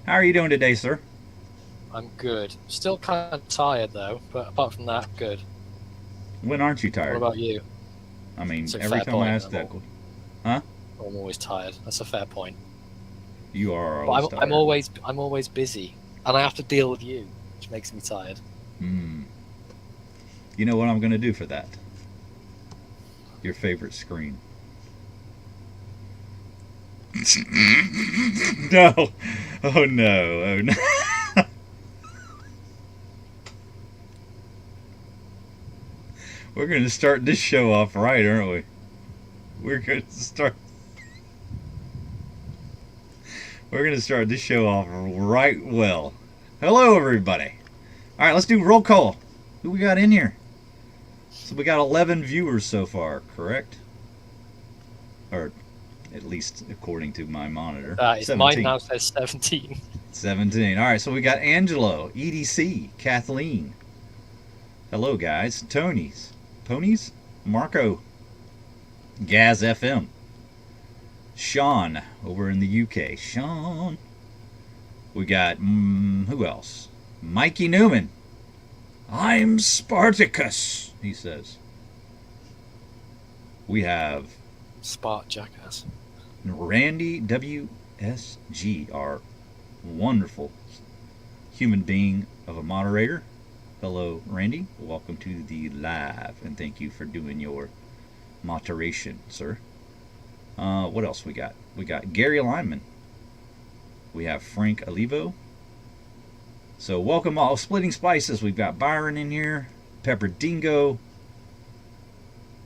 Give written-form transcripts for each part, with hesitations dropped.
How are you doing today, sir? I'm good. Still kind of tired though, but apart from that, good. When aren't you What tired? about you? I mean, It's a every fair time I point. ask that, huh? I'm always tired. That's a fair point. You are But always tired. I'm always busy, and I have to deal with you, which makes me tired. Hmm. You know what I'm going to do for that? Your favorite screen. No. Oh no. Oh no. We're going to start this show off right, aren't we? We're going to start. We're going to start this show off right well. Hello, everybody. All right, let's do roll call. Who we got in here? So we got 11 viewers so far, correct? Or at least according to my monitor. It's mine 17. now says 17. 17. All right, so we got Angelo, EDC, Kathleen. Hello, guys. Tony's. Ponies? Marco. Gaz FM. Sean over in the UK. Sean. We got, who else? Mikey Newman. I'm Spartacus, he says. We have Spark jackass. Randy WSG, our wonderful human being of a moderator. Hello, Randy. Welcome to the live, and thank you for doing your moderation, sir. What else we got? We got Gary Lyman. We have Frank Olivo. So welcome all. Splitting Spices. We've got Byron in here. Pepper Dingo.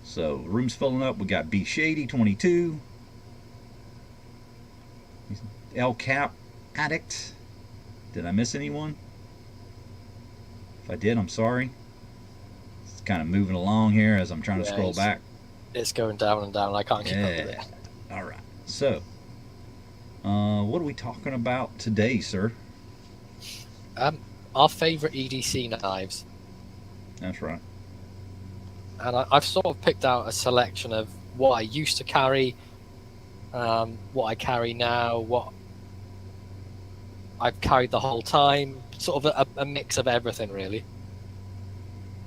So room's filling up. We got B Shady 22. L Cap Addict. Did I miss anyone? If I did, I'm sorry. It's kind of moving along here as I'm trying to scroll back. It's going down and down. I can't keep up with it. All right. So, what are we talking about today, sir? Our favourite EDC knives. That's right. And I've sort of picked out a selection of what I used to carry, what I carry now, what I've carried the whole time, sort of a mix of everything really.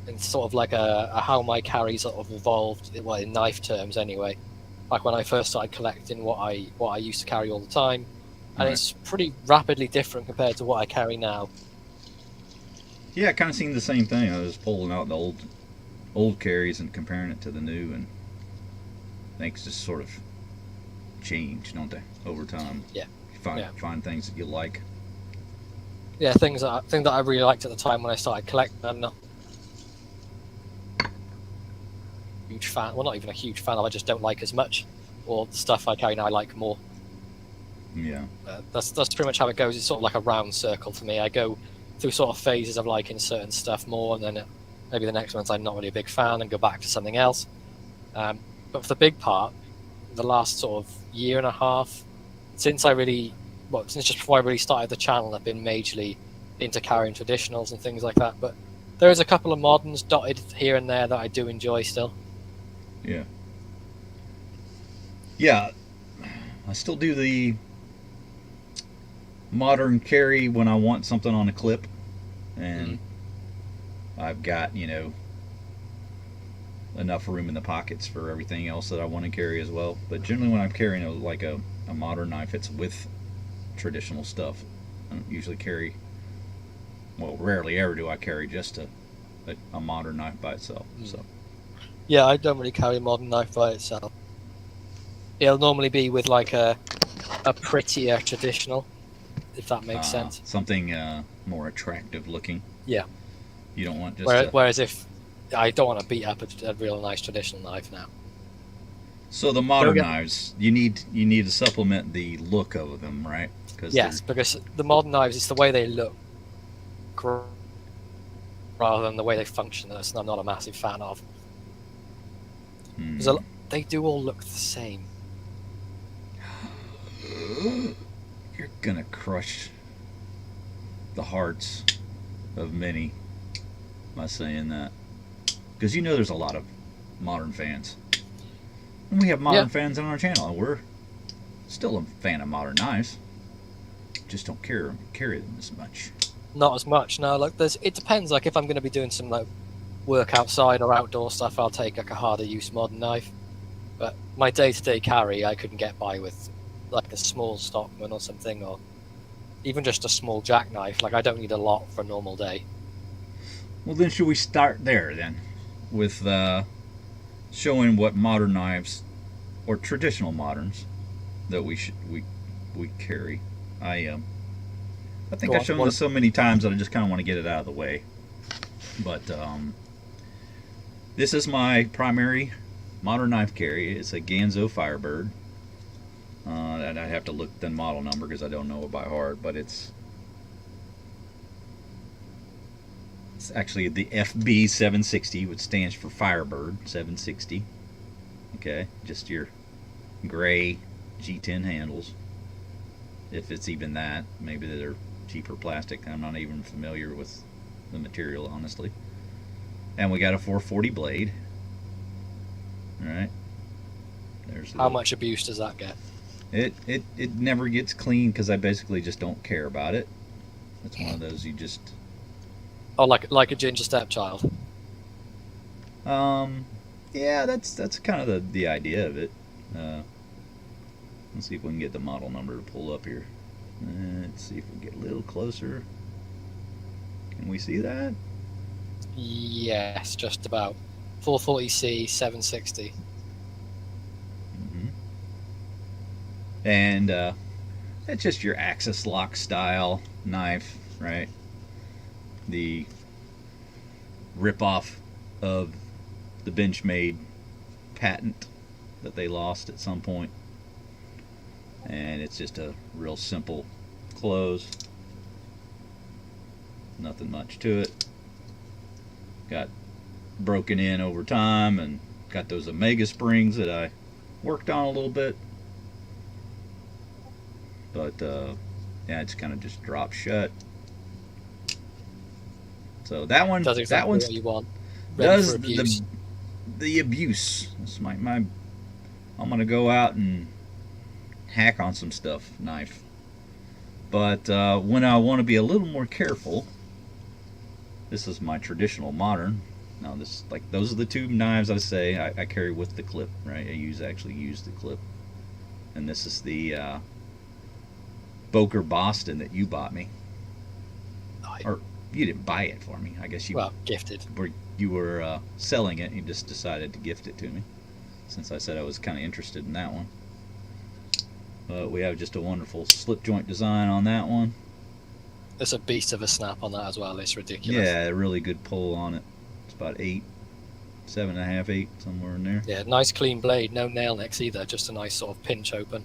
And sort of like a how my carry sort of evolved, well, in knife terms anyway. Like when I first started collecting what I used to carry all the time, and Right. It's pretty rapidly different compared to what I carry now. Yeah, I kind of seen the same thing. I was pulling out the old carries and comparing it to the new, and things just sort of change, don't they, over time? Yeah. You find things that you like. Yeah, things that I really liked at the time when I started collecting. I'm not a huge fan. Well, not even a huge fan of. I just don't like as much, or the stuff I carry now I like more. Yeah. That's pretty much how it goes. It's sort of like a round circle for me. I go through sort of phases of liking certain stuff more, and then maybe the next one's I'm not really a big fan, and go back to something else. But for the big part, the last sort of year and a half, since just before I really started the channel, I've been majorly into carrying traditionals and things like that. But there is a couple of moderns dotted here and there that I do enjoy still. Yeah. Yeah. I still do the modern carry when I want something on a clip, and I've got, enough room in the pockets for everything else that I want to carry as well. But generally when I'm carrying a modern knife, it's with traditional stuff. I don't usually carry, well, rarely ever do I carry just a modern knife by itself. So yeah, I don't really carry a modern knife by itself. It'll normally be with like a prettier traditional, if that makes sense. Something more attractive looking. Yeah. You don't want just whereas if I don't want to beat up a real nice traditional knife now. So the modern knives, you need to supplement the look of them, right? Yes, because the modern knives, it's the way they look rather than the way they function. That's I'm not a massive fan of. They do all look the same. You're gonna crush the hearts of many by saying that, because there's a lot of modern fans, and we have modern fans on our channel, and we're still a fan of modern knives. just don't carry them as much. Not as much. No, like it depends. Like if I'm going to be doing some like work outside or outdoor stuff, I'll take like a harder use modern knife. But my day-to-day carry, I couldn't get by with like a small Stockman or something, or even just a small jackknife. Like I don't need a lot for a normal day. Well, then should we start there then, with showing what modern knives, or traditional moderns, that we carry. I think I've shown this so many times that I just kind of want to get it out of the way. But this is my primary modern knife carry. It's a Ganzo Firebird. And I'd have to look the model number because I don't know it by heart, but it's actually the FB 760, which stands for Firebird 760. Okay, just your gray G10 handles, if it's even that. Maybe they're cheaper plastic. I'm not even familiar with the material, honestly. And we got a 440 blade. All right. There's how much abuse does that get? It never gets clean because I basically just don't care about it. It's one of those you just. Oh, like a ginger stepchild. Yeah, that's kind of the idea of it. Let's see if we can get the model number to pull up here. Let's see if we can get a little closer. Can we see that? Yes, just about. 440C 760. And it's just your Axis lock style knife, right? The rip-off of the Benchmade patent that they lost at some point. And it's just a real simple close. Nothing much to it. Got broken in over time and got those Omega springs that I worked on a little bit. But yeah, it's kind of just dropped shut. So that one, does exactly that one's what you want. does the abuse. It's my I'm gonna go out and hack on some stuff knife. But when I want to be a little more careful, this is my traditional modern. Now this, like, those are the two knives I say I carry with the clip, right? I actually use the clip. And this is the Boker Boston that you bought me. Or you didn't buy it for me. I guess you gifted. You were selling it and you just decided to gift it to me, since I said I was kind of interested in that one. We have just a wonderful slip joint design on that one. It's a beast of a snap on that as well. It's ridiculous. Yeah, a really good pull on it. It's about 8, 7.5, 8, somewhere in there. Yeah, nice clean blade. No nail nicks either. Just a nice sort of pinch open.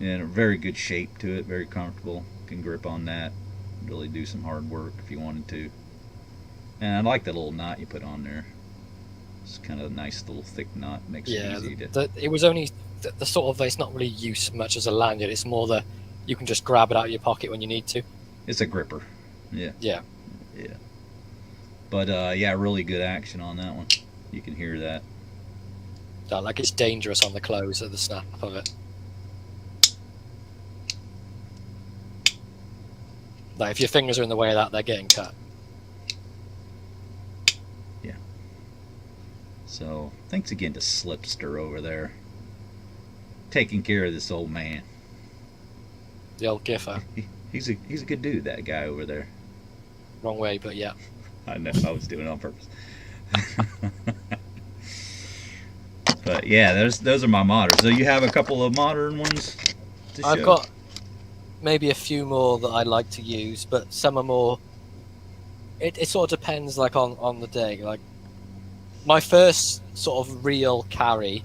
Yeah, and a very good shape to it. Very comfortable. Can grip on that. Really do some hard work if you wanted to. And I like that little knot you put on there. It's kind of a nice little thick knot. Makes it easy to... it was only the sort of, it's not really used much as a lanyard. It's more the, you can just grab it out of your pocket when you need to. It's a gripper. Yeah. Yeah. Yeah. But yeah, really good action on that one. You can hear that. Like it's dangerous on the close of the snap of it. Like if your fingers are in the way of that, they're getting cut. Yeah. So thanks again to Slipster over there, taking care of this old man. The old Giffer. He's a good dude, that guy over there. Wrong way, but yeah. I know, I was doing it on purpose. But yeah, those are my moderns. So you have a couple of modern ones to show? I've got maybe a few more that I like to use, but some are more... It sort of depends, like, on the day. Like, my first sort of real carry,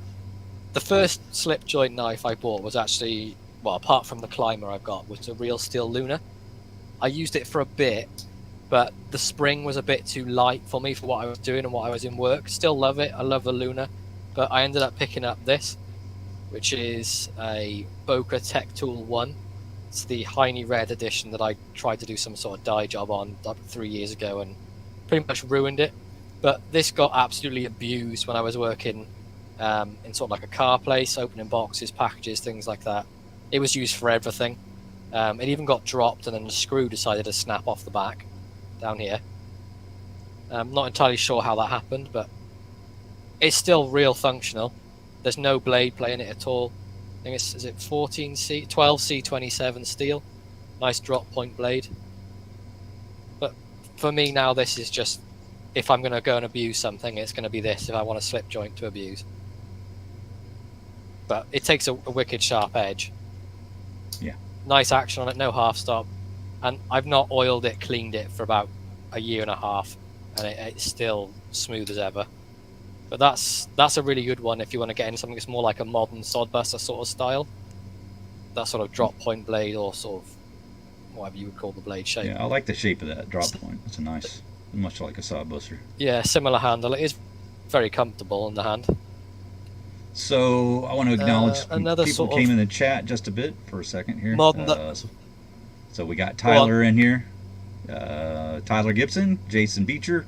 the first slip joint knife I bought was actually, well, apart from the Climber I've got, was a real steel Luna. I used it for a bit, but the spring was a bit too light for me for what I was doing and what I was in work. Still love it. I love the Luna. But I ended up picking up this, which is a Boker Tech Tool 1. It's the Heine Red edition that I tried to do some sort of dye job on like 3 years ago and pretty much ruined it. But this got absolutely abused when I was working in sort of like a car place, opening boxes, packages, things like that. It was used for everything. It even got dropped, and then the screw decided to snap off the back down here. I'm not entirely sure how that happened, but it's still real functional. There's no blade playing it at all. I think it's, is it 14C, 12C27 steel. Nice drop point blade. But for me now, this is just, if I'm going to go and abuse something, it's going to be this, if I want a slip joint to abuse. But it takes a wicked sharp edge. Yeah. Nice action on it, no half stop. And I've not oiled it, cleaned it for about a year and a half, and it's still smooth as ever. But that's a really good one if you want to get into something that's more like a modern sodbuster sort of style. That sort of drop point blade, or sort of whatever you would call the blade shape. Yeah, I like the shape of that drop point. It's a nice, much like a sawbuster. Yeah, similar handle. It is very comfortable in the hand. So I want to acknowledge another people sort of came in the chat just a bit for a second here. Modern So we got Tyler in here, Tyler Gibson, Jason Beecher.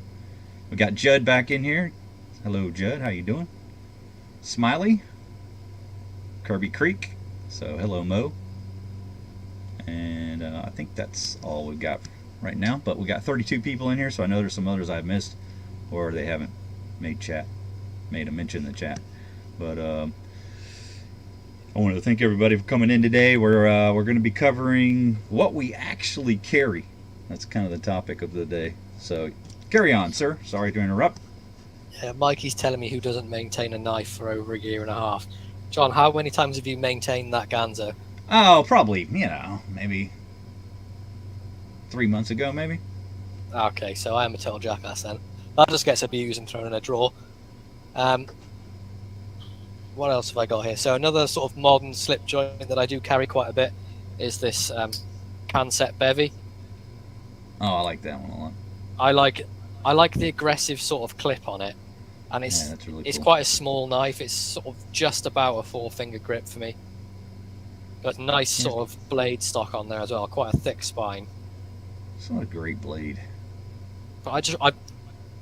We got Judd back in here. Hello, Judd. How you doing? Smiley, Kirby Creek. So hello, Mo. And I think that's all we've got right now. But we got 32 people in here, so I know there's some others I've missed, or they haven't made a mention in the chat. But I wanted to thank everybody for coming in today. We're going to be covering what we actually carry. That's kind of the topic of the day. So carry on, sir. Sorry to interrupt. Yeah, Mikey's telling me who doesn't maintain a knife for over a year and a half. John, how many times have you maintained that Ganzo? Oh, probably, maybe 3 months ago, maybe. Okay, so I am a total jackass then. That just gets abused and thrown in a drawer. What else have I got here? So another sort of modern slip joint that I do carry quite a bit is this Canset Bevy. Oh, I like that one a lot. I like the aggressive sort of clip on it, and it's that's really it's cool. quite a small knife. It's sort of just about a 4-finger grip for me, but nice sort of blade stock on there as well. Quite a thick spine. It's not a great blade. But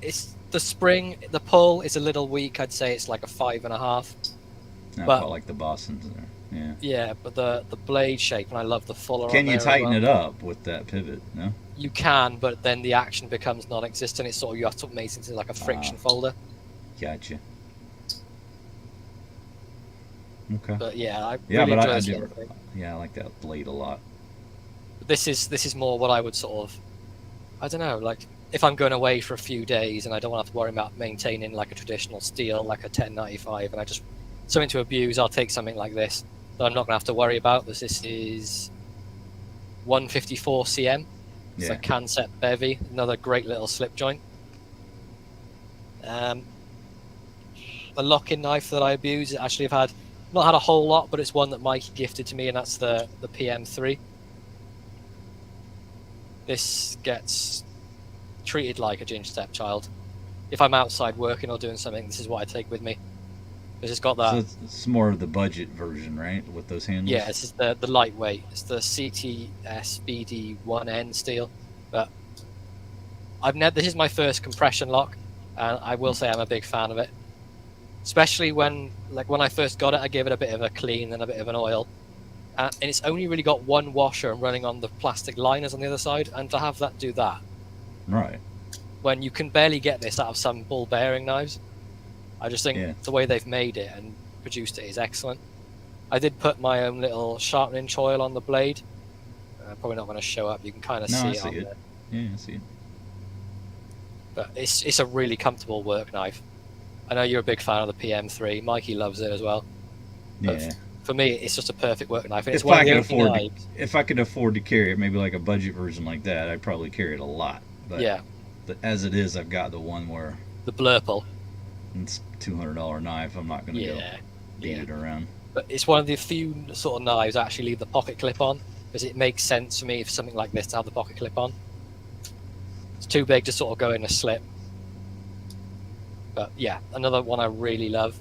it's the spring, the pull is a little weak. I'd say it's like a 5.5. I But- quite like the Boston's there. Yeah. Yeah, but the blade shape, and I love the fuller. Can on you there as tighten well. it up with that pivot? No. You can, but then the action becomes non-existent. It's sort of, you have to make it into like a friction folder. Gotcha. Okay. But yeah, I Yeah, really but enjoy I this do. little thing. Yeah, I like that blade a lot. This is more what I would sort of, I don't know, like if I'm going away for a few days and I don't want to have to worry about maintaining like a traditional steel, like a 1095, and I just something to abuse, I'll take something like this that I'm not going to have to worry about. This is 154 cm. It's a Canset Bevy, another great little slip joint. A lock-in knife that I abuse, actually I've not had a whole lot, but it's one that Mike gifted to me, and that's the PM3. This gets treated like a ginger stepchild. If I'm outside working or doing something, this is what I take with me. Because it's got that. So it's more of the budget version, right? With those handles. Yeah, this is the lightweight. It's the CTS BD1N steel. But this is my first compression lock, and I will say I'm a big fan of it. Especially when I first got it, I gave it a bit of a clean and a bit of an oil. And it's only really got one washer and running on the plastic liners on the other side, and to have that do that. Right. When you can barely get this out of some ball bearing knives. I just think the way they've made it and produced it is excellent. I did put my own little sharpening choil on the blade. Probably not going to show up. You can kind of see it on there. Yeah, I see it. But it's a really comfortable work knife. I know you're a big fan of the PM3. Mikey loves it as well. But Yeah. for me, it's just a perfect work knife. And it's If one I of the could only afford, knives. if I could afford to carry it, maybe like a budget version like that, I'd probably carry it a lot. But Yeah, as it is, I've got the one where the Blurple. it's $200 knife. I'm not going to go Yeah, beat it around. But it's one of the few sort of knives I actually leave the pocket clip on, because it makes sense for me for something like this to have the pocket clip on. It's too big to sort of go in a slip. But yeah, another one I really love.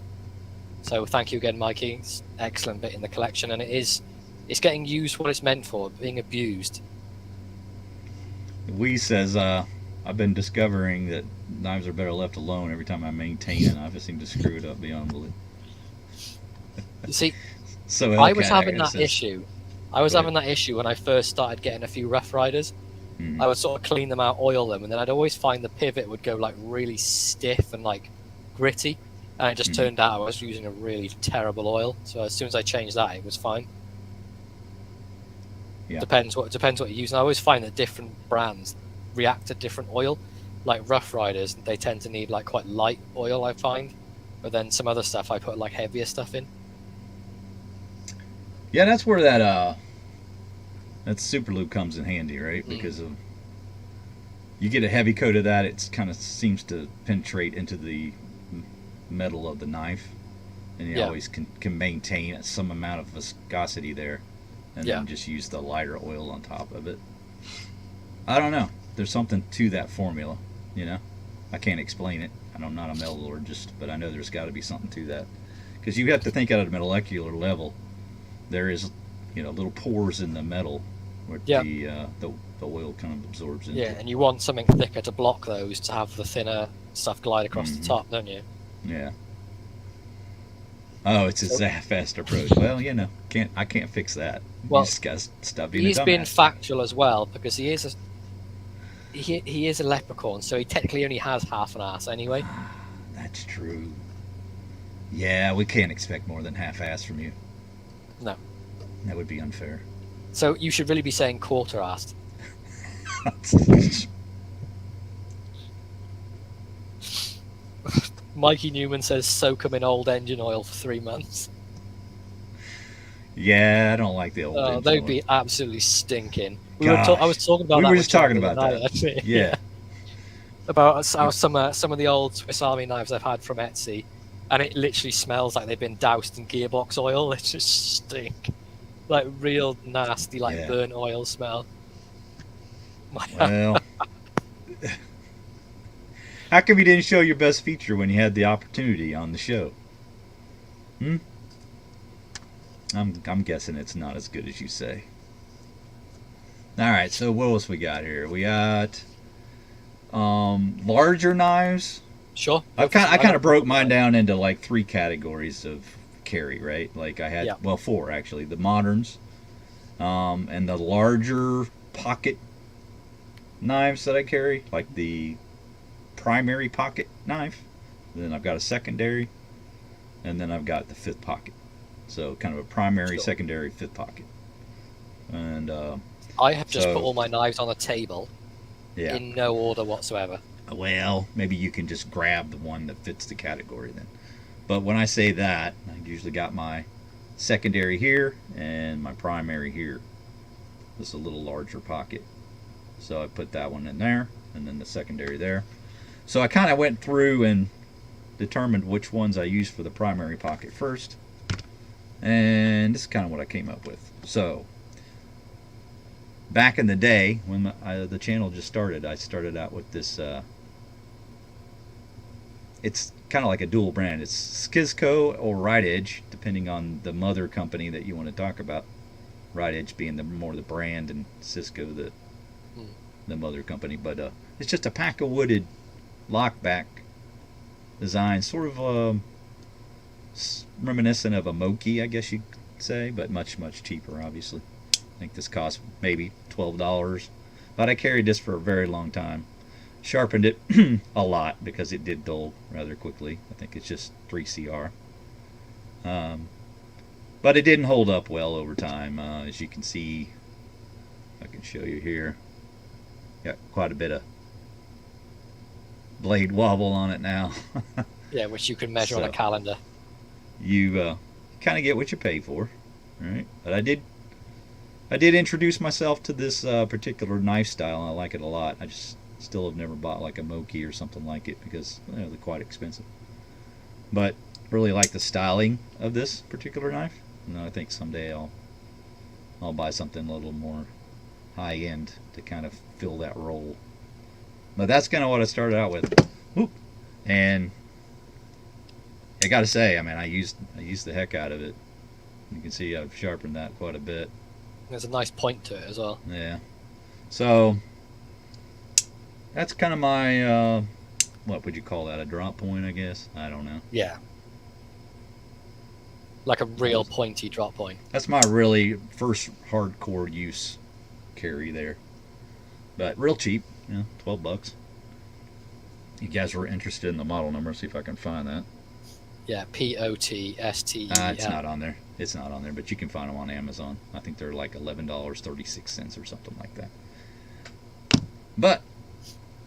So thank you again, Mikey. It's an excellent bit in the collection, and it's getting used what it's meant for, being abused. Wee says, I've been discovering that knives are better left alone every time I maintain a knife. I seem to screw it up beyond belief. You see, So I was having that issue. I was Go having ahead. that issue when I first started getting a few Rough Riders. Mhm. I would sort of clean them out, oil them, and then I'd always find the pivot would go like really stiff and like gritty. And it just Mhm. turned out I was using a really terrible oil. So as soon as I changed that, it was fine. Yeah. Depends what you're using. I always find that different brands react to different oil. Like Rough Riders, they tend to need like quite light oil, I find. But then some other stuff I put like heavier stuff in. Yeah, that's where that super lube comes in handy, right? Because of you get a heavy coat of that, it kind of seems to penetrate into the metal of the knife, and you Yeah. always can maintain some amount of viscosity there, and Yeah. then just use the lighter oil on top of it. I don't know. There's something to that formula, you know. I can't explain it. I'm not a metallurgist, but I know there's got to be something to that, because you have to think at a molecular level. There is, little pores in the metal where Yeah. the oil kind of absorbs into. Yeah, and you want something thicker to block those to have the thinner stuff glide across the top, don't you? Yeah. Oh, it's a So, fast approach. Well, I can't fix that. You well, just got to stop being a he's been dumbass. factual as well because he is a leprechaun, so he technically only has half an ass anyway. That's true. Yeah, we can't expect more than half-ass from you. No, That would be unfair. so you should really be saying quarter-assed. Mikey Newman says soak him in old engine oil for 3 months. Yeah, I don't like the old engine They'd oil. be absolutely stinking. I was Gosh. talking about We that were with just John talking the other about night, that. actually. Yeah. About how some of the old Swiss Army knives I've had from Etsy, and it literally smells like they've been doused in gearbox oil. It just stink, like real nasty, like Yeah. burnt oil smell. Well, how come you didn't show your best feature when you had the opportunity on the show? Hmm? I'm guessing it's not as good as you say. All right, so what else we got here? We got larger knives. Sure. I kind of broke mine down into like 3 categories of carry, right? Like I had, Yeah. well, 4 actually. The moderns, and the larger pocket knives that I carry, like the primary pocket knife. Then I've got a secondary, and then I've got the 5th pocket. So kind of a primary, Sure. secondary, 5th pocket. And I have just so- put all my knives on a table yeah. in no order whatsoever. Well, maybe you can just grab the one that fits the category then. But when I say that, I usually got my secondary here and my primary here. This is a little larger pocket. So I put that one in there and then the secondary there. So I kind of went through and determined which ones I used for the primary pocket first. And this is kind of what I came up with. So back in the day when the channel just started, I started out with this. It's kind of like a dual brand. It's Skizco or Right Edge, depending on the mother company that you want to talk about. Right Edge being more the brand, and Cisco the mother company. But it's just a pack of wooded lockback design, sort of reminiscent of a Moki, I guess you could say, but much cheaper, obviously. I think this cost maybe $12, but I carried this for a very long time. Sharpened it a lot because it did dull rather quickly. I think it's just 3CR. But it didn't hold up well over time. As you can see, I can show you here. Got quite a bit of blade wobble on it now. Yeah, which you can measure on a So- calendar. You kind of get what you pay for, right? But I did introduce myself to this particular knife style, and I like it a lot. I just still have never bought like a Moki or something like it because they're quite expensive. But really like the styling of this particular knife, and I think someday I'll buy something a little more high end to kind of fill that role. But that's kind of what I started out with. Whoop. And I got to say, I mean, I used the heck out of it. You can see I've sharpened that quite a bit. There's a nice point to it as well. Yeah. So that's kind of my what would you call that? A drop point, I guess. I don't know. Yeah. like a real pointy drop point. That's my really first hardcore use carry there. But real cheap, $12. You guys were interested in the model number. See if I can find that. Yeah, POTSTE. It's not on there. It's not on there, but you can find them on Amazon. I think they're like $11.36 or something like that. But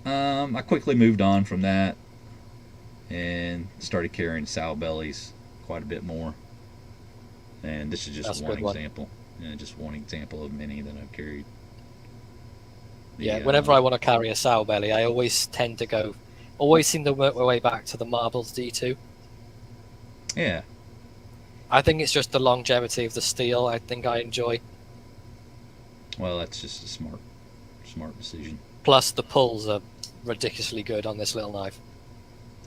I quickly moved on from that and started carrying sow bellies quite a bit more. And this is just one example. Just one example of many that I've carried. Whenever I want to carry a sow belly, I always seem to work my way back to the Marbles D2. Yeah. I think it's just the longevity of the steel I think I enjoy. Well, that's just a smart decision. Plus, the pulls are ridiculously good on this little knife.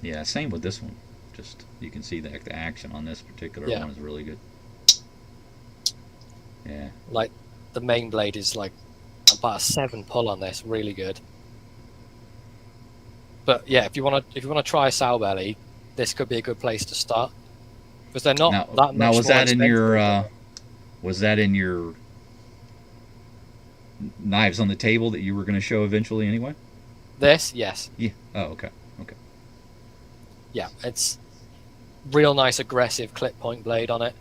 Yeah, same with this one. Just you can see the action on this particular one is really good. Yeah. Like the main blade is like about a 7 pull on this, really good. But yeah, if you want to try a sow belly, this could be a good place to start because they're not that much. Now, was more that in your? expensive. Was that in your knives on the table that you were going to show eventually anyway? This, yes. Yeah. Oh, okay. Okay. Yeah, it's real nice aggressive clip point blade on it.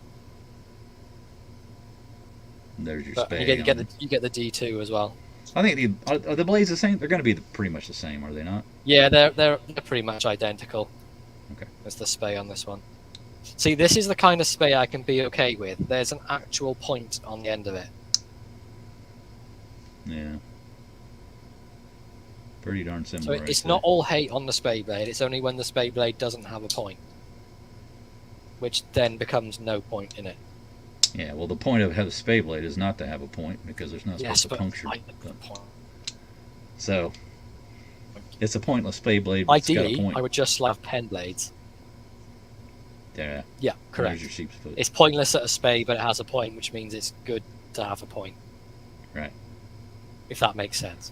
There's your But spay. you get the D2 as well. I think are the blades the same? They're going to be pretty much the same, are they not? Yeah, they're pretty much identical. Okay. As the spay on this one. See, this is the kind of spay I can be okay with. There's an actual point on the end of it. Yeah. Pretty darn similar. So it's not all hate on the spay blade. It's only when the spay blade doesn't have a point, which then becomes no point in it. Yeah, well, the point of a spay blade is not to have a point because there's not supposed to puncture. So it's a pointless spay blade. Ideally, I would just have pen blades. Yeah. Yeah, correct. There's your sheep's foot. It's pointless at a spay, but it has a point, which means it's good to have a point. Right. If that makes sense.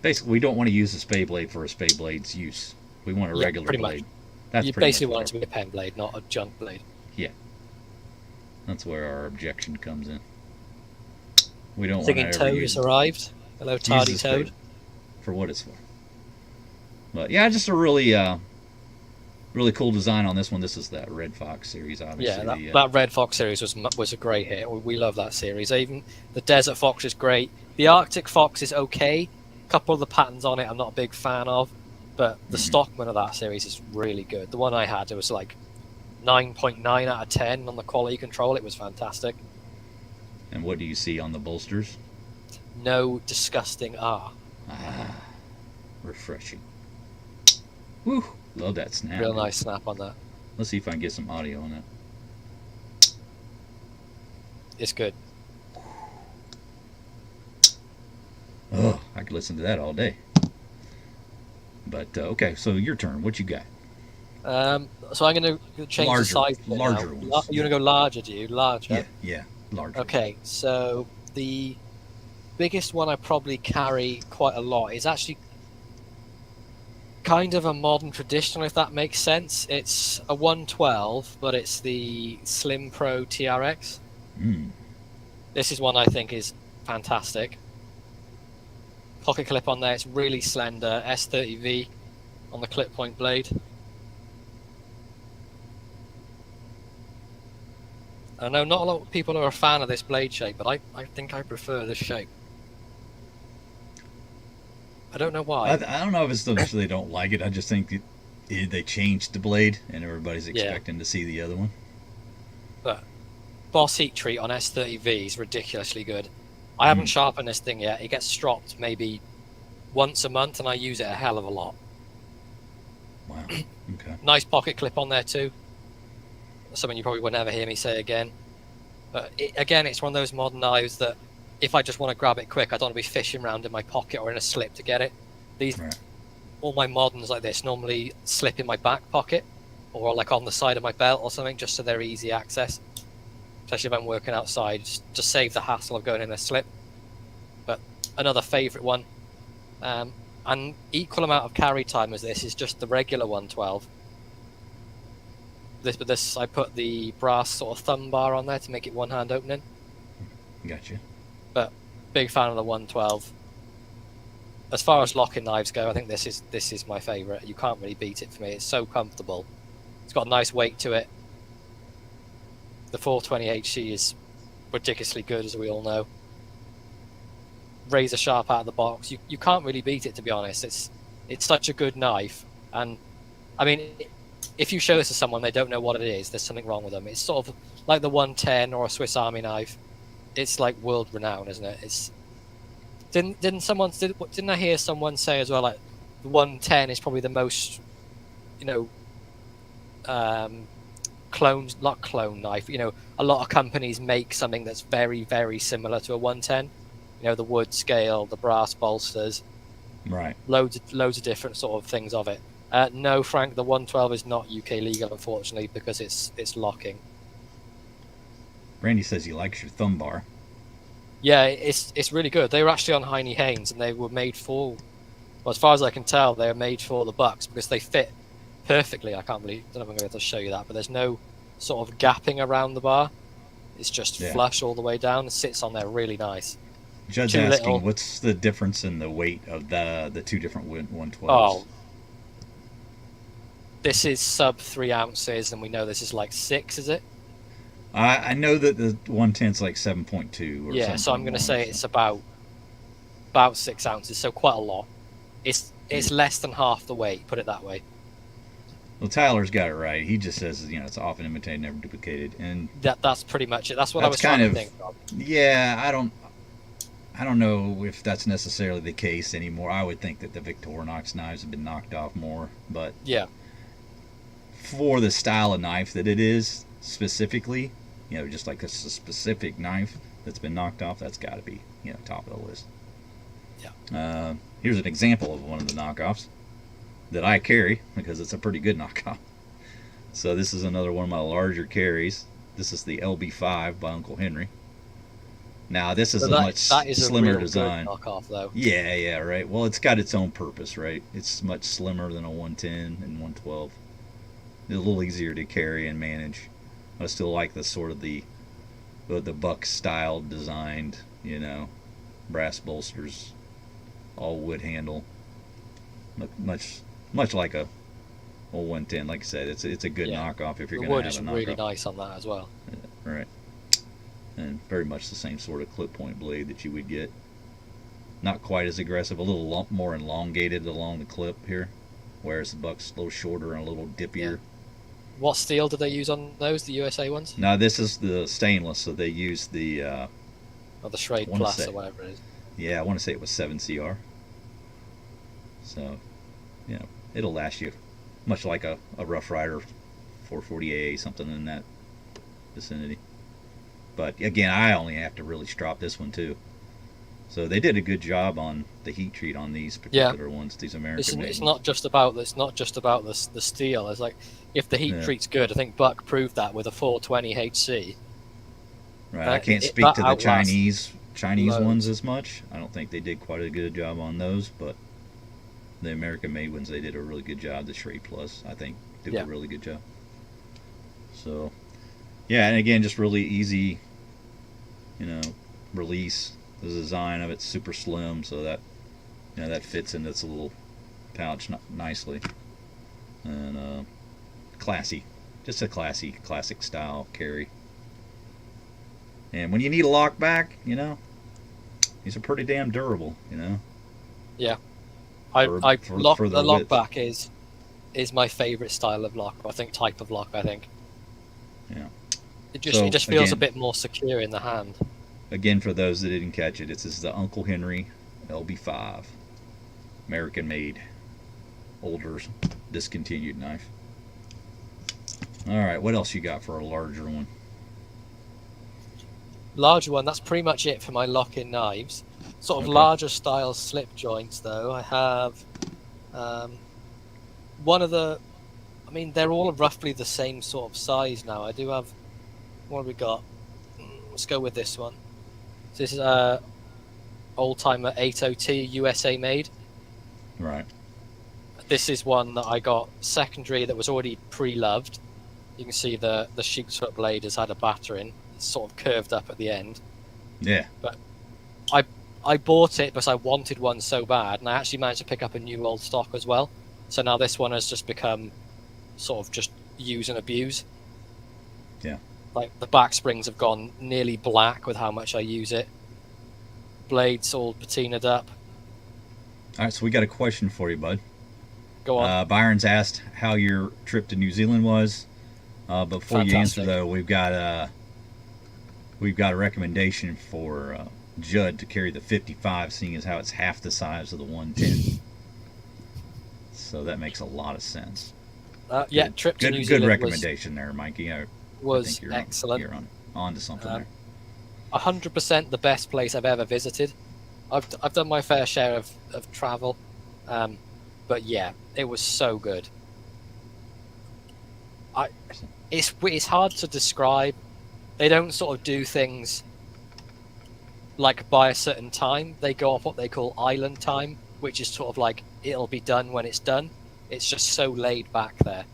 Basically, we don't want to use a spay blade for a spay blade's use. We want a regular blade. That's you basically want it to be a pen blade, not a junk blade. Yeah. That's where our objection comes in. We don't Thinking want to Toad has arrived. Hello, Tardy Toad. For what it's for. But yeah, just a really cool design on this one. This is that Red Fox series, obviously. Yeah, that Red Fox series was a great hit. We love that series. Even the Desert Fox is great. The Arctic Fox is okay. A couple of the patterns on it I'm not a big fan of, but the Stockman of that series is really good. The one I had, it was like 9.9 out of 10 on the quality control. It was fantastic. And what do you see on the bolsters? No disgusting R. Ah, refreshing. Woo, love that snap. Real nice snap on that. Let's see if I can get some audio on that. It's good. Oh, I could listen to that all day. But okay, so your turn. What you got? So I'm going to change the size. Larger ones. You're going to go larger, do you? Larger? Yeah, larger. Okay, so the biggest one I probably carry quite a lot is actually kind of a modern traditional, if that makes sense. It's a 112, but it's the Slim Pro TRX. This is one I think is fantastic. Pocket clip on there, it's really slender. S30V on the clip point blade. I know not a lot of people are a fan of this blade shape, but I think I prefer this shape. I don't know why. I don't know if it's so they don't like it. I just think they changed the blade, and everybody's expecting to see the other one. But Boss Heat Treat on S30V is ridiculously good. I haven't sharpened this thing yet. It gets stropped maybe once a month, and I use it a hell of a lot. Wow. Okay. Nice pocket clip on there too. Something you probably would never hear me say again. But again, it's one of those modern knives that if I just want to grab it quick, I don't want to be fishing around in my pocket or in a slip to get it. All my moderns like this normally slip in my back pocket or like on the side of my belt or something, just so they're easy access. Especially if I'm working outside, just to save the hassle of going in a slip. But another favourite one, and equal amount of carry time as this is just the regular 112. This I put the brass sort of thumb bar on there to make it one-hand opening. Gotcha. But big fan of the 112. As far as locking knives go, I think this is my favourite. You can't really beat it for me. It's so comfortable. It's got a nice weight to it. The 420HC is ridiculously good, as we all know. Razor sharp out of the box. You can't really beat it, to be honest. It's such a good knife. And I mean, if you show this to someone, they don't know what it is, there's something wrong with them. It's sort of like the 110 or a Swiss Army knife. It's like world renowned, isn't it? Didn't I hear someone say as well, like the 110 is probably the most, not clone knife. A lot of companies make something that's very, very similar to a 110. The wood scale, the brass bolsters, right? Loads of different sort of things of it. No, Frank, the 112 is not UK legal, unfortunately, because it's locking. Randy says he likes your thumb bar. Yeah, it's really good. They were actually on Heine Haynes, and they were made for, well, as far as I can tell, they are made for the Bucks because they fit perfectly. I don't know if I'm going to be able to show you that, but there's no sort of gapping around the bar. It's just flush all the way down. It sits on there really nice. Judd's asking, what's the difference in the weight of the two different 112s? Oh, this is sub 3 ounces, and we know this is like 6, is it? I know that the 110's like 7.2 or yeah, so I'm going to say it's about 6 ounces, so quite a lot. It's less than half the weight, put it that way. Well, Tyler's got it right. He just says, it's often imitated, never duplicated, and that's pretty much it. That's what I was trying to think of. Yeah, I don't know if that's necessarily the case anymore. I would think that the Victorinox knives have been knocked off more, but yeah, for the style of knife that it is specifically, just like a specific knife that's been knocked off, that's got to be, top of the list. Yeah. Here's an example of one of the knockoffs that I carry because it's a pretty good knockoff. So this is another one of my larger carries. This is the LB5 by Uncle Henry. Now this is a much slimmer design. Knockoff, though. Yeah, right. Well, it's got its own purpose, right? It's much slimmer than a 110 and 112. It's a little easier to carry and manage. I still like the sort of the buck style designed, brass bolsters, all wood handle, much like a old 110. Like I said, it's a good knockoff if you're going to have a knockoff. The wood is really nice on that as well. Yeah, right. And very much the same sort of clip point blade that you would get. Not quite as aggressive, a little more elongated along the clip here, whereas the buck's a little shorter and a little dippier. Yeah. What steel did they use on those, the USA ones? No, this is the stainless, so they use the... the Schrade Plus or whatever it is. Yeah, I want to say it was 7CR. So, it'll last you much like a Rough Rider 440AA, something in that vicinity. But again, I only have to really strop this one too. So they did a good job on the heat treat on these particular ones, these American made. It's not just about the steel. It's like if the heat treat's good, I think Buck proved that with a 420 HC. Right. I can't speak to the Chinese ones as much. I don't think they did quite a good job on those, but the American made ones, they did a really good job. The Schrade Plus, I think, did a really good job. So, yeah, and again, just really easy, release. The design of it's super slim, so that that fits in this little pouch nicely, and classy, just a classic style carry. And when you need a lock back, these are pretty damn durable, Yeah, the lock back is my favorite style of lock. I think type of lock. I think. Yeah. It just feels a bit more secure in the hand. Again, for those that didn't catch it, this is the Uncle Henry LB5, American made, older, discontinued knife. All right, what else you got for a larger one? Larger one, that's pretty much it for my lock-in knives. Sort of larger style slip joints, though. I have one of the... I mean, they're all roughly the same sort of size now. I do have... What have we got? Let's go with this one. So this is old-timer 80T USA made. Right. This is one that I got secondary that was already pre-loved. You can see the sheepsfoot blade has had a battering. It's sort of curved up at the end. Yeah. But I bought it because I wanted one so bad, and I actually managed to pick up a new old stock as well. So now this one has just become sort of just use and abuse. Yeah. Like the back springs have gone nearly black with how much I use it. Blades all patinaed up. All right, so we got a question for you, bud. Go on. Byron's asked how your trip to New Zealand was. Before you answer, Fantastic. though, we've got a recommendation for Judd to carry the 55, seeing as how it's half the size of the 110. So that makes a lot of sense. Yeah, trip to New Good Zealand recommendation there, Mikey. I was think you're excellent. on to something there. 100% the best place I've ever visited. I've done my fair share of travel, but yeah, it was so good. It's hard to describe. They don't sort of do things like by a certain time. They go off what they call island time, which is sort of like it'll be done when it's done. It's just so laid back there.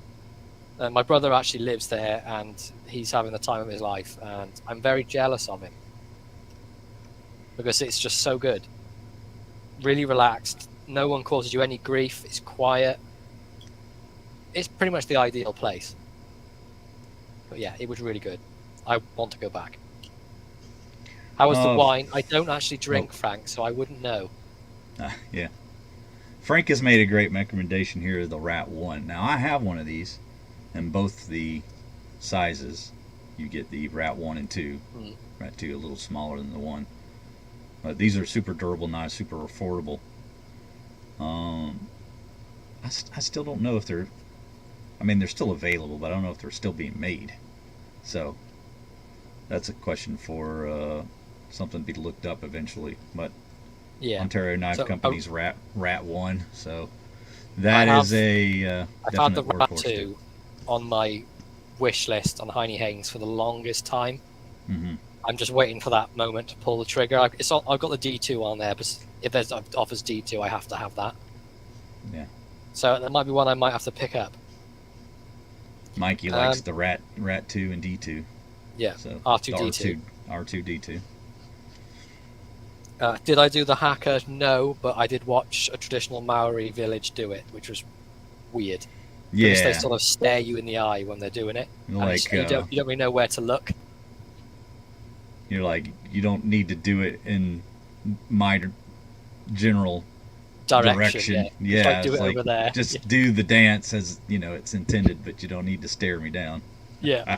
My brother actually lives there, and he's having the time of his life, and I'm very jealous of him because it's just so good. Really relaxed. No one causes you any grief. It's quiet. It's pretty much the ideal place. But yeah, it was really good. I want to go back. How was the wine? I don't actually drink, Frank, so I wouldn't know. Yeah. Frank has made a great recommendation here of the Rat 1. Now, I have one of these, and both the sizes. You get the Rat 1 and 2. Rat 2 a little smaller than the 1. These are super durable knives, super affordable. I still don't know if they're... I mean, they're still available, but I don't know if they're still being made. So, that's a question for something to be looked up eventually. But yeah. Ontario Knife Company's Rat 1. So, that is a I've had the definite Rat workhorse 2 on my wish list on Heine Haynes for the longest time. Mm-hmm. I'm just waiting for that moment to pull the trigger. I've got the D2 on there, but if there's offers D2, I have to have that. Yeah. So there might be one I might have to pick up. Mikey likes the Rat 2 and D2. Yeah, so R2D2. R2D2. Did I do the hacker? No, but I did watch a traditional Maori village do it, which was weird. Yeah. Because they sort of stare you in the eye when they're doing it. Like you don't really know where to look. You're like, you don't need to do it in my general direction. Yeah, do it over there. Just do the dance as it's intended, but you don't need to stare me down. Yeah.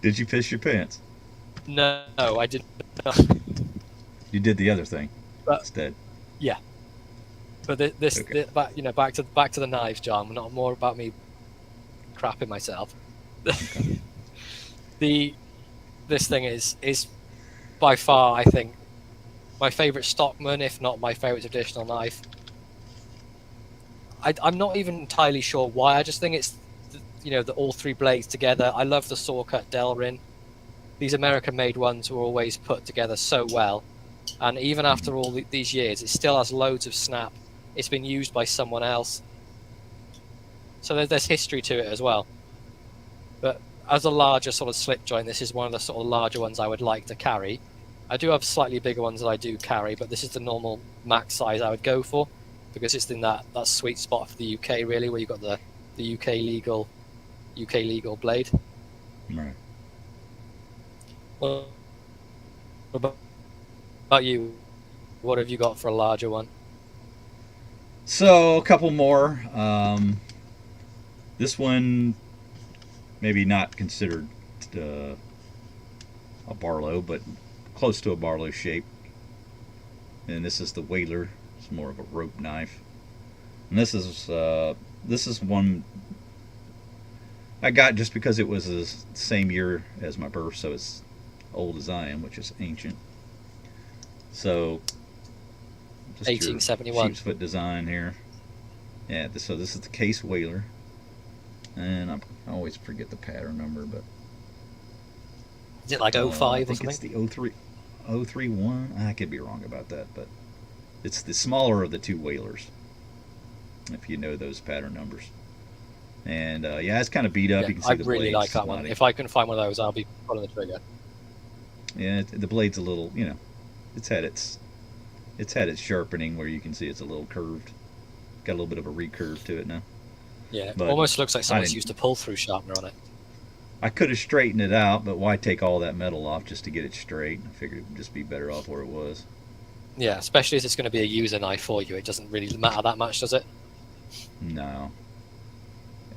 Did you piss your pants? No, I did not. You did the other thing instead. Yeah. But back to the knives, John. Not more about me crapping myself. Okay. This thing is by far, I think, my favourite Stockman, if not my favourite traditional knife. I'm not even entirely sure why. I just think it's the all three blades together. I love the saw cut Delrin. These American-made ones were always put together so well, and even after all these years, it still has loads of snap. It's been used by someone else, so there's history to it as well. But as a larger sort of slip joint, this is one of the sort of larger ones I would like to carry. I do have slightly bigger ones that I do carry, but this is the normal max size I would go for, because it's in that sweet spot for the UK, really, where you've got the UK legal blade. Right. Well, what about you? What have you got for a larger one? So, a couple more. This one, maybe not considered a Barlow, but close to a Barlow shape. And this is the Whaler. It's more of a rope knife. And this is one I got just because it was the same year as my birth, so it's old as I am, which is ancient. So, just 1871. Sheep's foot design here. Yeah, so this is the Case Whaler. And I always forget the pattern number, but... Is it like 05 or something? I think it's the 031. I could be wrong about that, but it's the smaller of the two Whalers, if you know those pattern numbers. And yeah, it's kind of beat up. Yeah, You can I see the really blades like that one. not. If I can find one of those, I'll be pulling the trigger. Yeah, the blade's a little, you know, it's had its sharpening where you can see it's a little curved. Got a little bit of a recurve to it now. Yeah, But almost looks like someone's didn't. used a pull-through sharpener on it. I could have straightened it out, but why take all that metal off just to get it straight? I figured it would just be better off where it was. Yeah, especially as it's going to be a user knife for you. It doesn't really matter that much, does it? No.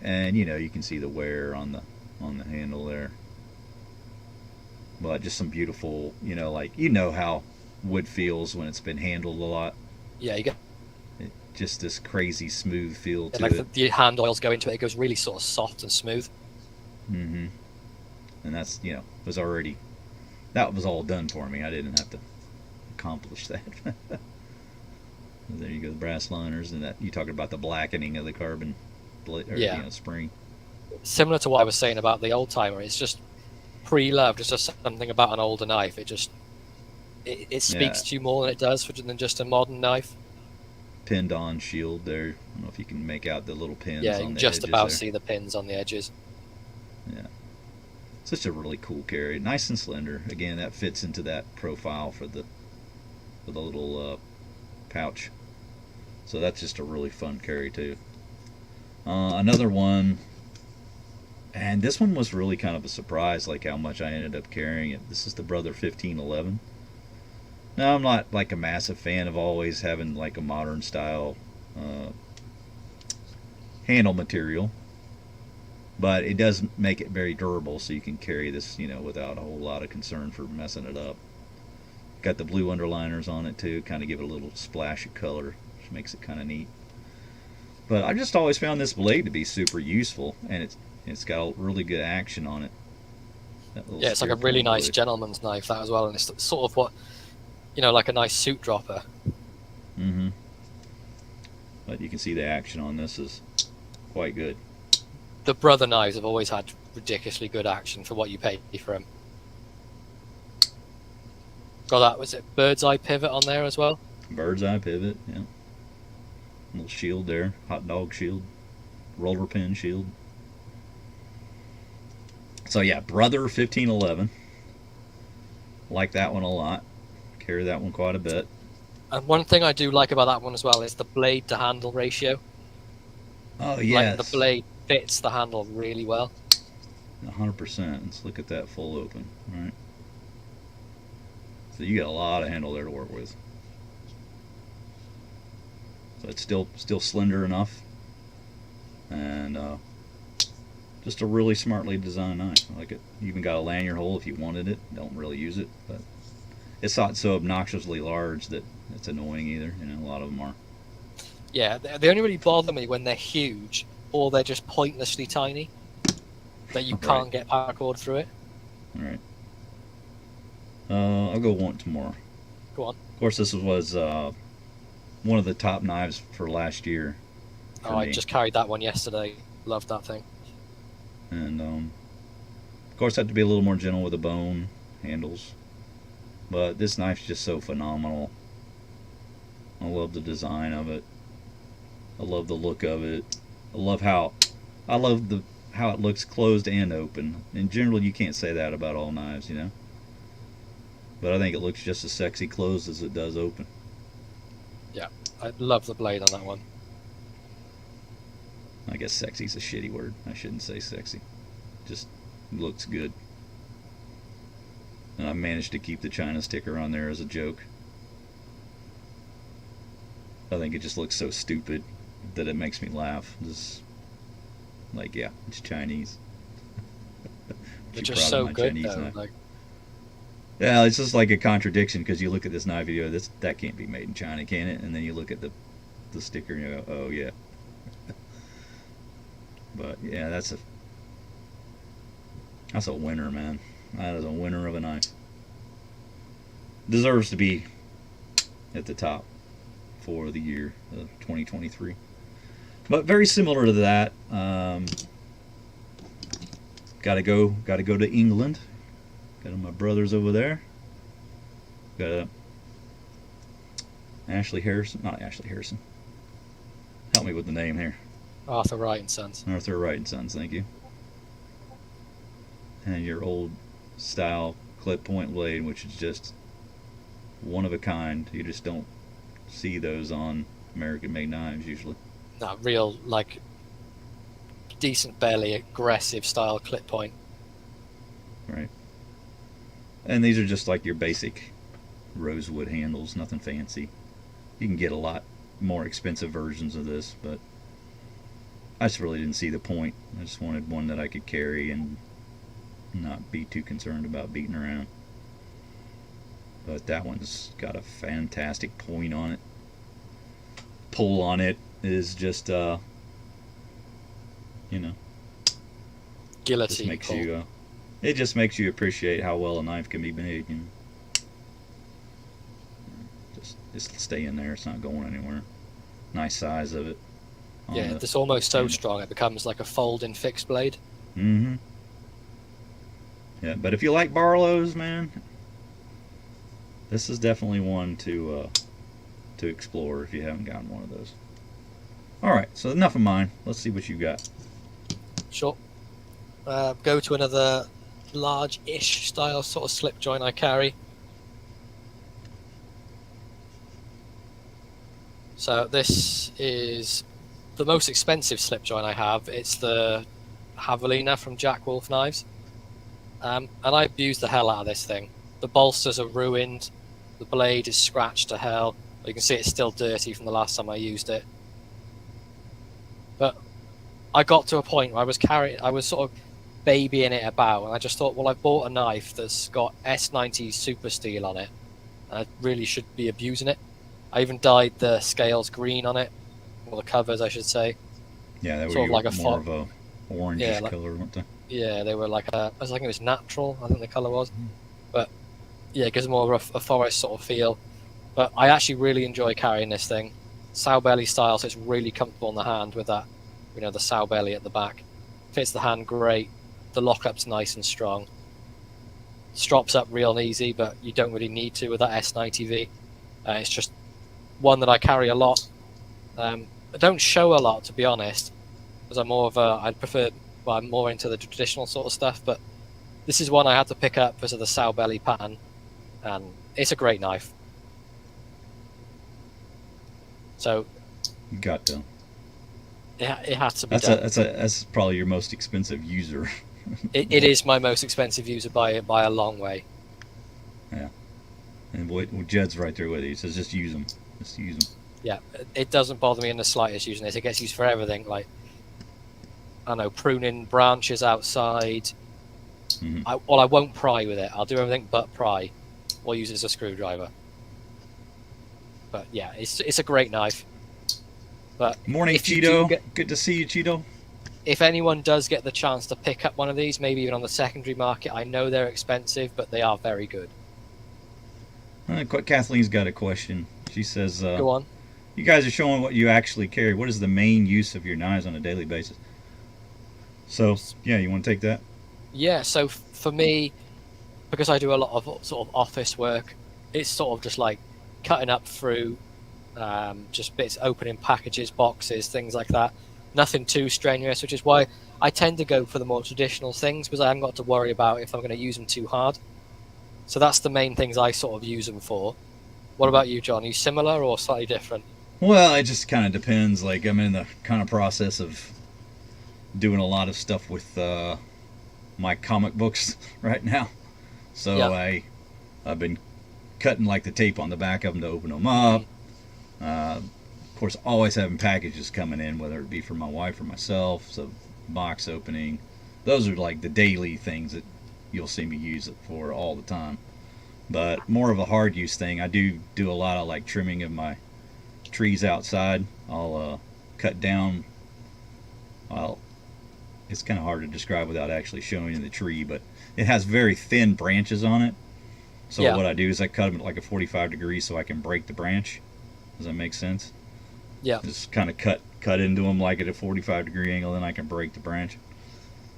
And you know, you can see the wear on the handle there. But just some beautiful, you know, like you know how wood feels when it's been handled a lot. Yeah, you get Just this crazy smooth feel to like it. the hand oils go into it. It goes really sort of soft and smooth. Mm-hmm. And that's, you know, was already, that was all done for me. I didn't have to accomplish that. There you go, the brass liners, and that you talking about the blackening of the carbon blade, or, Yeah. you know, spring. Similar to what I was saying about the old timer, it's just pre-loved. It's just something about an older knife. It just it speaks to you more than it does than just a modern knife. Pinned on shield there. I don't know if you can make out the little pins Yeah, on you can the just edges about there. see the pins on the edges. Yeah. Such a really cool carry. Nice and slender. Again, that fits into that profile for the little pouch. So that's just a really fun carry too. Another one, and this one was really kind of a surprise, like how much I ended up carrying it. This is the Brother 1511. Now, I'm not like a massive fan of always having like a modern style handle material, but it does make it very durable, so you can carry this, you know, without a whole lot of concern for messing it up. Got the blue underliners on it too, kind of give it a little splash of color, which makes it kind of neat. But I just always found this blade to be super useful, and it's got a really good action on it. Yeah, it's like a really nice gentleman's knife, that as well, and it's sort of what, you know, like a nice suit dropper. Mm-hmm. But you can see the action on this is quite good. The Brother knives have always had ridiculously good action for what you pay for them. Got that, was it bird's eye pivot on there as well? Bird's eye pivot, yeah. Little shield there, hot dog shield, roller pin shield. So yeah, Brother 1511. Like that one a lot. Carry that one quite a bit. And one thing I do like about that one as well is the blade to handle ratio. Oh yes. Like the blade fits the handle really well. 100%. Let's look at that full open. All right. So you get a lot of handle there to work with. So it's still slender enough, and just a really smartly designed knife. I like it. You even got a lanyard hole if you wanted it. Don't really use it, but it's not so obnoxiously large that it's annoying either. You know, a lot of them are. Yeah, they only really bother me when they're huge or they're just pointlessly tiny that you can't get paracord through it. All right. I'll go once more. Go on. Of course, this was one of the top knives for last year. Oh, I just carried that one yesterday. Loved that thing. And of course, I have to be a little more gentle with the bone handles. But this knife's just so phenomenal. I love the design of it. I love the look of it. I love how it looks closed and open. And generally, you can't say that about all knives, you know. But I think it looks just as sexy closed as it does open. Yeah, I love the blade on that one. I guess sexy's a shitty word. I shouldn't say sexy. Just looks good. And I managed to keep the China sticker on there as a joke. I think it just looks so stupid that it makes me laugh. Just like, yeah, it's Chinese. They're just so good, though. Like... Yeah, it's just like a contradiction, because you look at this knife, you go, that can't be made in China, can it? And then you look at the sticker and you go, oh yeah. But yeah, that's a winner, man. That is a winner of a knife. Deserves to be at the top for the year of 2023. But very similar to that, gotta go to England. Got my brothers over there. Got not Ashley Harrison. Help me with the name here. Arthur Wright and Sons. Arthur Wright and Sons, thank you. And your old style clip point blade, which is just one of a kind. You just don't see those on American made knives usually. That real, like, decent belly, aggressive style clip point. Right. And these are just like your basic rosewood handles, nothing fancy. You can get a lot more expensive versions of this, but I just really didn't see the point. I just wanted one that I could carry and not be too concerned about beating around. But that one's got a fantastic point on it. Pull on it is just, you know, Guillotine just makes pull. you, it just makes you appreciate how well a knife can be made. You know? Just stay in there. It's not going anywhere. Nice size of it. Yeah, it's almost so strong it becomes like a folding fixed blade. Mm-hmm. Yeah, but if you like Barlow's, man, this is definitely one to explore if you haven't gotten one of those. All right, so enough of mine. Let's see what you got. Sure. Go to another large-ish style sort of slip joint I carry. So this is the most expensive slip joint I have. It's the Javelina from Jack Wolf Knives. And I abused the hell out of this thing. The bolsters are ruined. The blade is scratched to hell. You can see it's still dirty from the last time I used it. But I got to a point where I was sort of babying it about, and I just thought, well, I bought a knife that's got S90 Super Steel on it. I really should be abusing it. I even dyed the scales green on it, or the covers, I should say. Yeah, they were sort of like more of a orangish like, color, weren't they? Yeah, they were like I think it was natural. I think the color was, but yeah, it gives more of a forest sort of feel. But I actually really enjoy carrying this thing, sow belly style, so it's really comfortable in the hand with that, the sow belly at the back. Fits the hand great. The lockup's nice and strong. Strops up real easy, but you don't really need to with that S90V. It's just one that I carry a lot. I don't show a lot, to be honest, because I'm I'm more into the traditional sort of stuff, but this is one I had to pick up because of the sow belly pattern, and it's a great knife. So You got to. it has to be done. That's probably your most expensive user. It is my most expensive user by a long way. Yeah. And Jed's right there with you. He says just use them. Just use them. Yeah, it doesn't bother me in the slightest using this. It gets used for everything, like, I don't know, pruning branches outside. Mm-hmm. I won't pry with it. I'll do everything but pry, or use it as a screwdriver. But yeah, it's a great knife. But Morning, Cheeto. Good to see you, Cheeto. If anyone does get the chance to pick up one of these, maybe even on the secondary market, I know they're expensive, but they are very good. Kathleen's got a question. She says, Go on. You guys are showing what you actually carry. What is the main use of your knives on a daily basis? So, yeah, you want to take that? Yeah, so for me, because I do a lot of sort of office work, it's sort of just like cutting up through just bits, opening packages, boxes, things like that. Nothing too strenuous, which is why I tend to go for the more traditional things, because I haven't got to worry about if I'm going to use them too hard. So that's the main things I sort of use them for. What about you, John? Are you similar or slightly different? Well, it just kind of depends. Like, I'm in the kind of process of doing a lot of stuff with my comic books right now. So yeah. I've been cutting like the tape on the back of them to open them up. Of course, always having packages coming in, whether it be for my wife or myself. So box opening. Those are like the daily things that you'll see me use it for all the time. But more of a hard use thing, I do a lot of like trimming of my trees outside. I'll cut down, well, it's kind of hard to describe without actually showing you the tree, but it has very thin branches on it. So yeah. What I do is I cut them at like a 45 degrees so I can break the branch. Does that make sense? Yeah. Just kind of cut into them like at a 45 degree angle, then I can break the branch.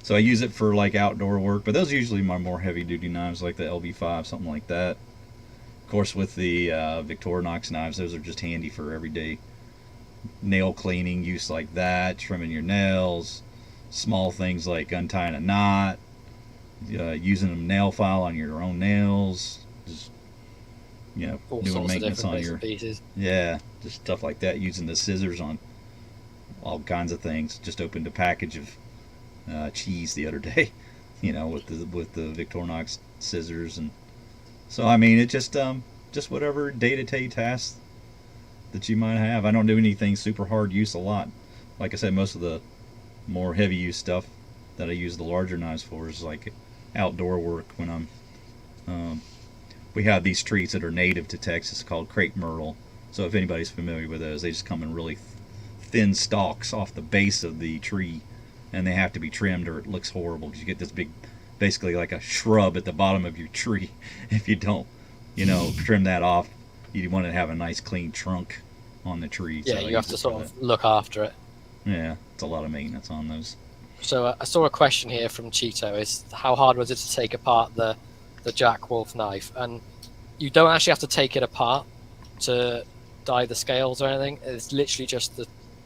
So I use it for like outdoor work, but those are usually my more heavy duty knives, like the LV5, something like that. Of course, with the Victorinox knives, those are just handy for everyday nail cleaning use like that, trimming your nails, small things like untying a knot, using a nail file on your own nails, just All doing sorts of maintenance different on bits your and pieces. just stuff like that. Using the scissors on all kinds of things. Just opened a package of cheese the other day, with the Victorinox scissors, and so I mean it just whatever day to day tasks that you might have. I don't do anything super hard use a lot. Like I said, most of the more heavy use stuff that I use the larger knives for is like outdoor work when I'm we have these trees that are native to Texas called crepe myrtle. So if anybody's familiar with those, they just come in really thin stalks off the base of the tree, and they have to be trimmed or it looks horrible because you get this big, basically like a shrub at the bottom of your tree. If you don't, trim that off, you want to have a nice clean trunk on the tree. Yeah, so you have to sort of look after it. Yeah, it's a lot of maintenance on those. So I saw a question here from Cheeto: is how hard was it to take apart the Jack Wolf knife? And you don't actually have to take it apart to dye the scales or anything. It's literally just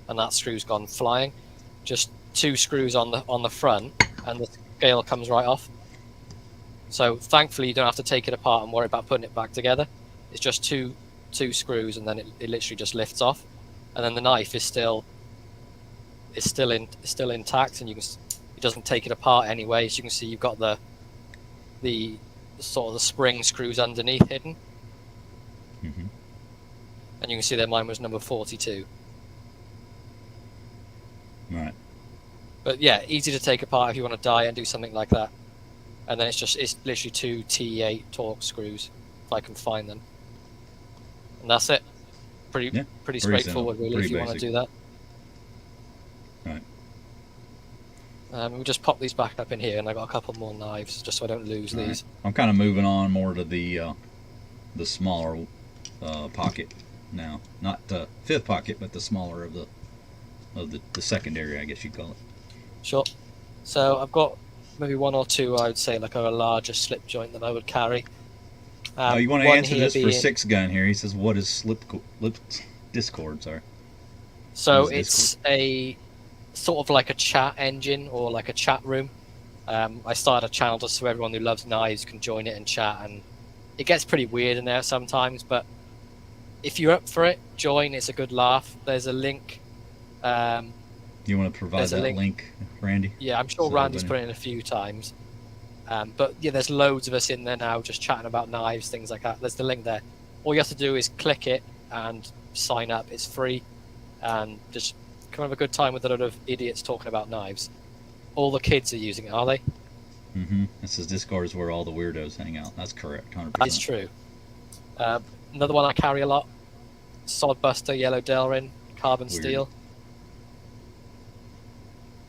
and that screw's gone flying. Just 2 screws on the front, and the scale comes right off. So thankfully, you don't have to take it apart and worry about putting it back together. It's just two screws, and then it literally just lifts off, and then the knife is still intact, and it doesn't take it apart anyway. As you can see, you've got the sort of the spring screws underneath hidden, Mm-hmm. and you can see that mine was number 42. Right. But yeah, easy to take apart if you want to dye and do something like that. And then it's literally 2 T8 Torx screws if I can find them, and that's it. Pretty straightforward, really, pretty if you want to basic. do that. Right. We'll just pop these back up in here, and I got a couple more knives just so I don't lose All these. right. I'm kind of moving on more to the smaller pocket now, not the fifth pocket, but the smaller of the secondary, I guess you'd call it. Sure. So I've got maybe 1 or 2, I would say, like a larger slip joint that I would carry. You want to one answer here this for being- 6 Gun here? He says, "What is Discord?" Sorry. So What is it's a sort of like a chat engine or like a chat room. I started a channel just so everyone who loves knives can join it and chat, and it gets pretty weird in there sometimes, but if you're up for it, join. It's a good laugh. There's a link. You want to provide There's a that link, Randy? Yeah, I'm sure So Randy's everybody- put it in a few times. But yeah, there's loads of us in there now just chatting about knives, things like that. There's the link there. All you have to do is click it and sign up. It's free, and just come have a good time with a lot of idiots talking about knives. All the kids are using it, are they? Mm-hmm. It says Discord is where all the weirdos hang out. That's correct, 100%. That's true. Another one I carry a lot: Sodbuster Yellow Delrin carbon Weird. steel.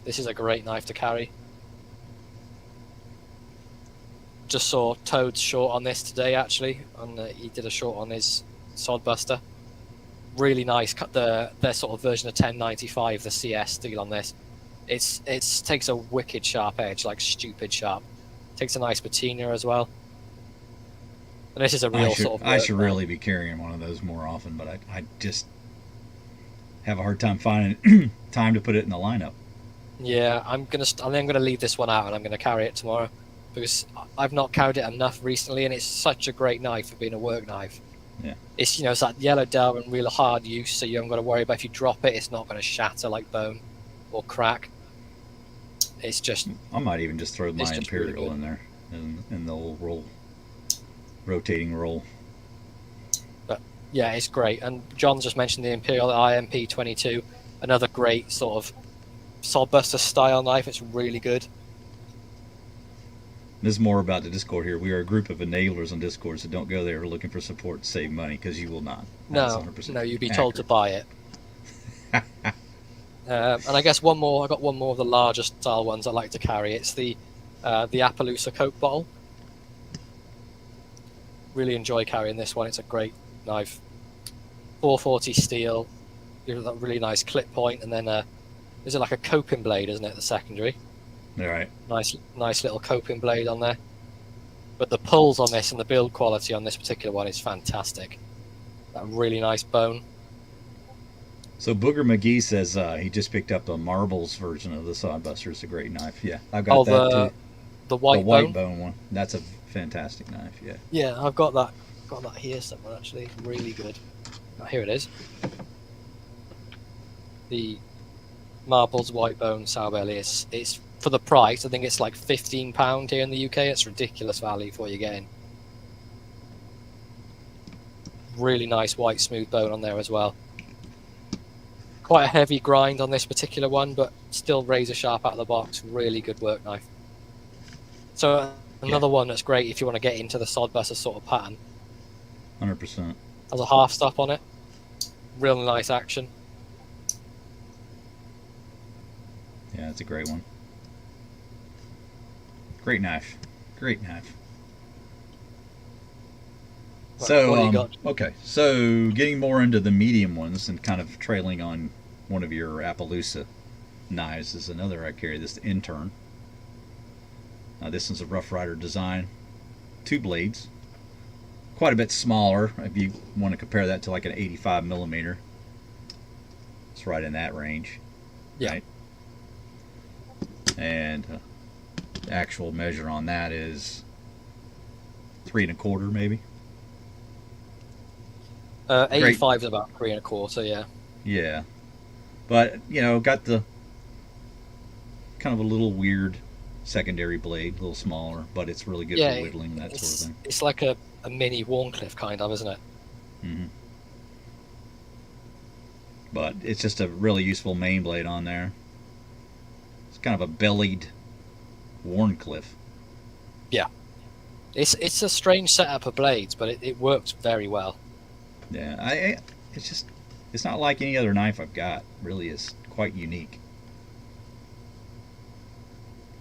This is a great knife to carry. Just saw Toad's short on this today, actually. He did a short on his Sodbuster. Really nice. Their sort of version of 1095, the CS steel on this. It takes a wicked sharp edge, like stupid sharp. Takes a nice patina as well. And this is a real I should really be carrying one of those more often, but I just have a hard time finding time to put it in the lineup. Yeah, I'm gonna leave this one out, and I'm gonna carry it tomorrow because I've not carried it enough recently, and it's such a great knife for being a work knife. Yeah. It's it's that yellow Delrin, real hard use, so you haven't got to worry about if you drop it, it's not going to shatter like bone or crack. It's just I might even just throw my It's just really Imperial good. in there in the old rotating roll. yeah, it's great. And John's just mentioned the Imperial IMP22, another great sort of Sodbuster style knife. It's really good. This is more about the Discord here. We are a group of enablers on Discord, so don't go there looking for support to save money, because you will not. That's No, 100% no, you'd be told to accurate. buy it. And I guess one more. I got one more of the larger style ones I like to carry. It's the Appaloosa Coke bottle. Really enjoy carrying this one. It's a great knife. 440 steel. You've got a really nice clip point, and then is it like a coping blade, isn't it? The secondary. All right. Nice little coping blade on there. But the pulls on this and the build quality on this particular one is fantastic. That really nice bone. So Booger McGee says he just picked up the marbles version of the Sodbuster. It's a great knife. Yeah, I've got Oh, that too. the The white white bone. bone one. That's a fantastic knife. Yeah. Yeah, I've got that. Got that here somewhere actually. Really good. Oh, here it is. The Marbles white bone sour belly. It's for the price. I think it's like £15 here in the UK. It's ridiculous value for what you're getting. Really nice white smooth bone on there as well. Quite a heavy grind on this particular one, but still razor sharp out of the box. Really good work knife. So another one that's great if you want to get into the Sodbuster sort of pattern. 100%. Has a half stop on it. Real nice action. Yeah, it's a great one. Great knife. Great knife. Right, So, what do you got? okay. So, getting more into the medium ones and kind of trailing on one of your Appaloosa knives is another I carry. This Intern. This one's a Rough Rider design. 2 blades. Quite a bit smaller if you want to compare that to like an 85 millimeter. It's right in that range. Yeah. Right? And the actual measure on that is 3 1/4 maybe. 85 is about 3 1/4. Yeah. Yeah, but got the kind of a little weird secondary blade, a little smaller, but it's really good Yeah, for whittling, that sort of thing. It's like a mini Warncliffe kind of, isn't it? Hmm. But it's just a really useful main blade on there. It's kind of a bellied Warncliffe. Yeah. It's a strange setup of blades, but it works very well. Yeah, it's not like any other knife I've got. Really, is quite unique.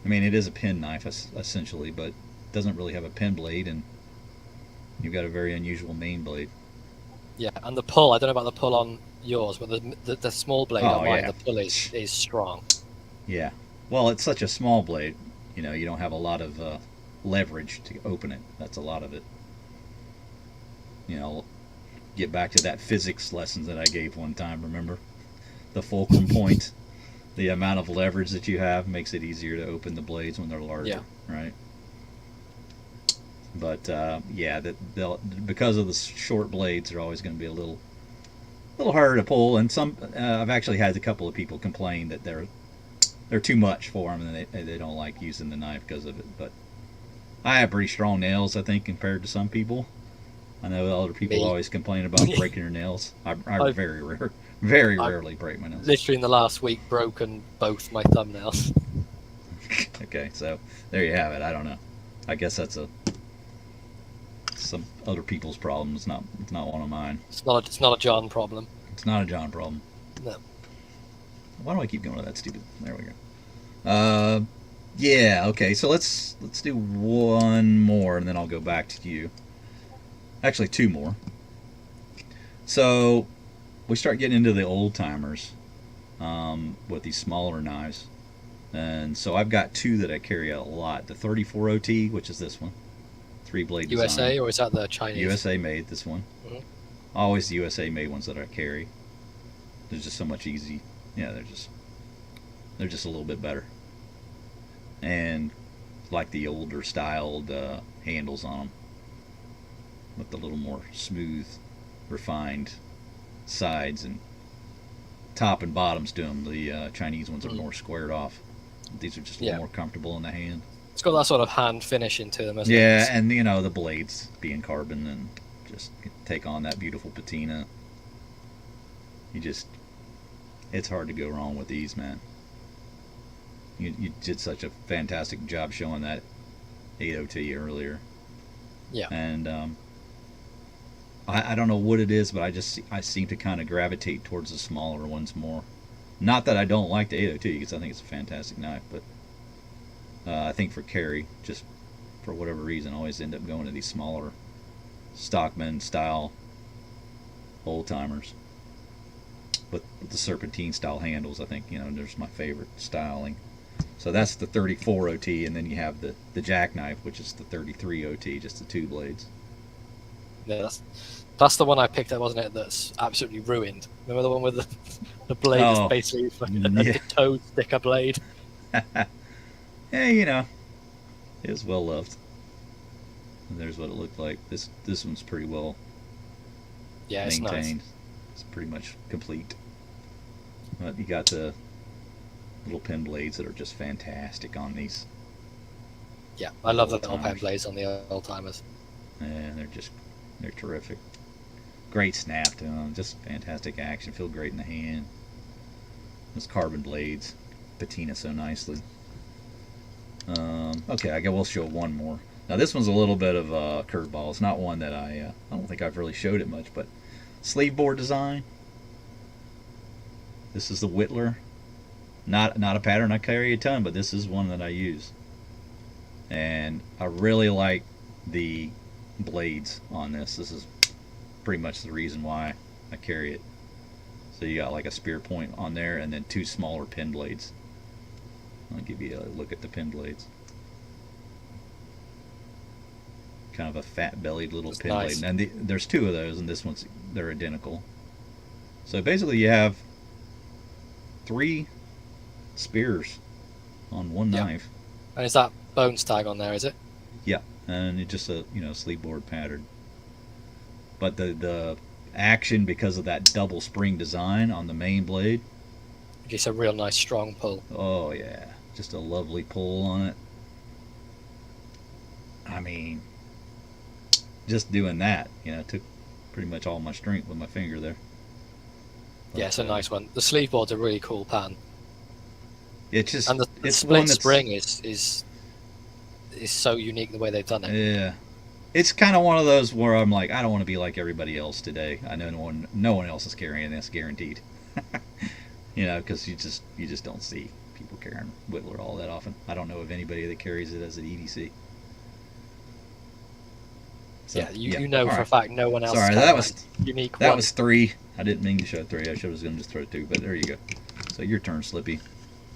I mean, it is a pen knife essentially, but it doesn't really have a pen blade, and you've got a very unusual main blade. Yeah, and the pull, I don't know about the pull on yours, but the small blade on mine, yeah. the pull is strong. Yeah. Well, it's such a small blade, you don't have a lot of leverage to open it. That's a lot of it. Get back to that physics lessons that I gave one time, remember? The fulcrum point, the amount of leverage that you have makes it easier to open the blades when they're larger, right? But because of the short blades, they're always going to be a little harder to pull. And some I've actually had a couple of people complain that they're too much for them, and they don't like using the knife because of it. But I have pretty strong nails, I think, compared to some people. I know other people always complain about breaking their nails. I very rarely break my nails. Literally in the last week, broken both my thumbnails. Okay, so there you have it. I don't know. I guess that's some other people's problem. It's not one of mine. It's not a John problem. It's not a John problem. No. Why do I keep going to that stupid? There we go. Yeah. Okay. So let's do one more, and then I'll go back to you. Actually, 2 more. So we start getting into the old timers with these smaller knives, and so I've got 2 that I carry a lot. The 34 OT, which is this one, 3-blade USA, design. or is that the Chinese? USA made, this one. Mm-hmm. Always the USA made ones that I carry. There's just so much easy. Yeah, they're just a little bit better, and like the older styled handles on them, with the little more smooth, refined sides and top and bottoms to them. The Chinese ones are more squared off. These are just a little more comfortable in the hand. It's got that sort of hand finishing to them, isn't it? Yeah, and the blades being carbon and just take on that beautiful patina. It's hard to go wrong with these, man. You did such a fantastic job showing that 8OT earlier. Yeah. And I don't know what it is, but I seem to kind of gravitate towards the smaller ones more. Not that I don't like the 802, because I think it's a fantastic knife, but I think for carry, just for whatever reason, I always end up going to these smaller Stockman style old timers. With the serpentine style handles, I think there's my favorite styling. So that's the 34 OT, and then you have the jackknife, which is the 33 OT, just the 2 blades. Yeah, That's the one I picked up, wasn't it? That's absolutely ruined. Remember the one with the blade Oh, that's basically like yeah. a toad sticker blade? Yeah, you know, it was well loved. And there's what it looked like. This one's pretty well Yeah, it's nice. maintained. It's pretty much complete. But you got the little pen blades that are just fantastic on these. Yeah, I love the Old little pen timers. blades on the old timers. And they're terrific. Great snap to them. Just fantastic action. Feel great in the hand. Those carbon blades patina so nicely. Okay, I guess we'll show one more. Now this one's a little bit of a curveball. It's not one that I don't think I've really showed it much, but sleeve board design. This is the Whittler. Not a pattern I carry a ton, but this is one that I use. And I really like the blades on this. This is pretty much the reason why I carry it. So you got like a spear point on there and then two smaller pin blades. I'll give you a look at the pin blades. Kind of a fat-bellied little pin Nice. blade. And there's two of those, and this one's they're identical. So basically, you have three spears on one Yeah. knife. And is that bones tag on there? Is it? Yeah, and it's just a sleeve board pattern. But the action, because of that double spring design on the main blade, It's a real nice strong pull. oh yeah, just a lovely pull on it. I mean, just doing that, took pretty much all my strength with my finger there. Yeah, it's a But, nice one. The sleeve board's a really cool pan, It's just and the it's one split that's spring is so unique the way they've done it. yeah. It's kind of one of those where I'm like, I don't want to be like everybody else today. I know no one else is carrying this, guaranteed. Because you just don't see people carrying Whittler all that often. I don't know of anybody that carries it as an EDC. So, Yeah, you know all for a right. fact no one else. Sorry, has that was unique. that one. was three. I didn't mean to show three. I was going to just throw two, but there you go. So your turn, Slippy.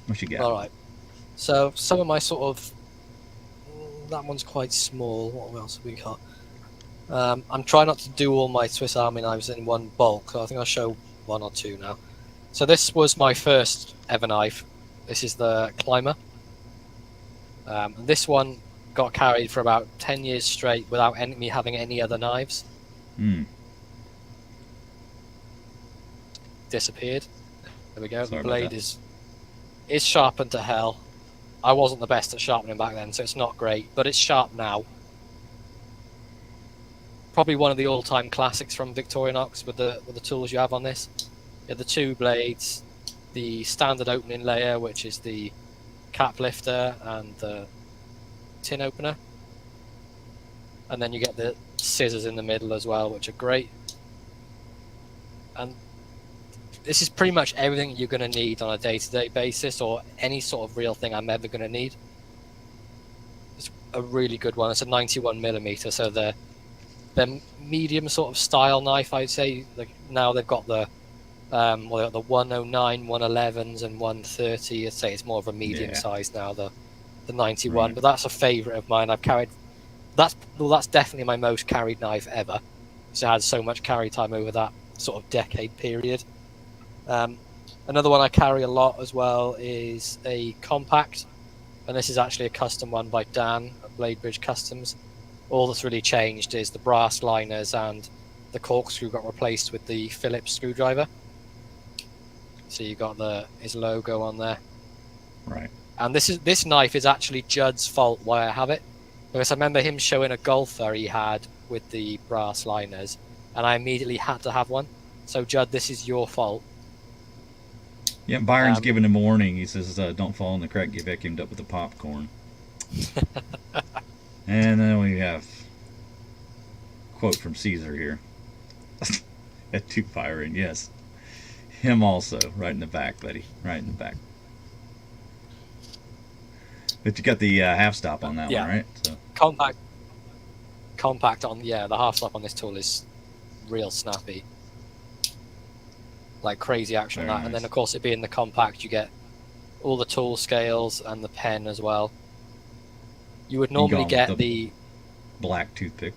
What you got? All right. So some of my sort of that one's quite small. What else have we got? I'm trying not to do all my Swiss Army knives in one bulk, so I think I'll show one or two now. So this was my first ever knife. This is the Climber. This one got carried for about 10 years straight without me having any other knives. Disappeared. There we go. Sorry The about blade that. is sharpened to hell. I wasn't the best at sharpening back then, so it's not great, but it's sharp now. Probably one of the all-time classics from Victorinox with the tools you have on this. You have the two blades, the standard opening layer, which is the cap lifter and the tin opener, and then you get the scissors in the middle as well, which are great. And this is pretty much everything you're going to need on a day-to-day basis, or any sort of real thing I'm ever going to need. It's a really good one. It's a 91mm, so they're medium sort of style knife, I'd say. Like now they've got the they've got the 109, 111s, and 130. I'd say it's more of a medium size now. The 91, Right. but that's a favourite of mine. I've carried. That's definitely my most carried knife ever. So I had so much carry time over that sort of decade period. Another one I carry a lot as well is a compact, and this is actually a custom one by Dan at Bladebridge Customs. All that's really changed is the brass liners and the corkscrew got replaced with the Phillips screwdriver. So you got his logo on there. Right. And this knife is actually Judd's fault why I have it, because I remember him showing a golfer he had with the brass liners, and I immediately had to have one. So Judd, this is your fault. Yeah, Byron's giving him a warning. He says, don't fall in the crack, get vacuumed up with the popcorn. And then we have a quote from Caesar here. At two Byron, yes. Him also, right in the back, buddy. Right in the back. But you got the half stop on that one, right? So. Compact on, the half stop on this tool is real snappy. Like crazy action on that. Very And then nice. of course it being the compact, you get all the tool scales and the pen as well. You would normally You go on get with the black toothpick.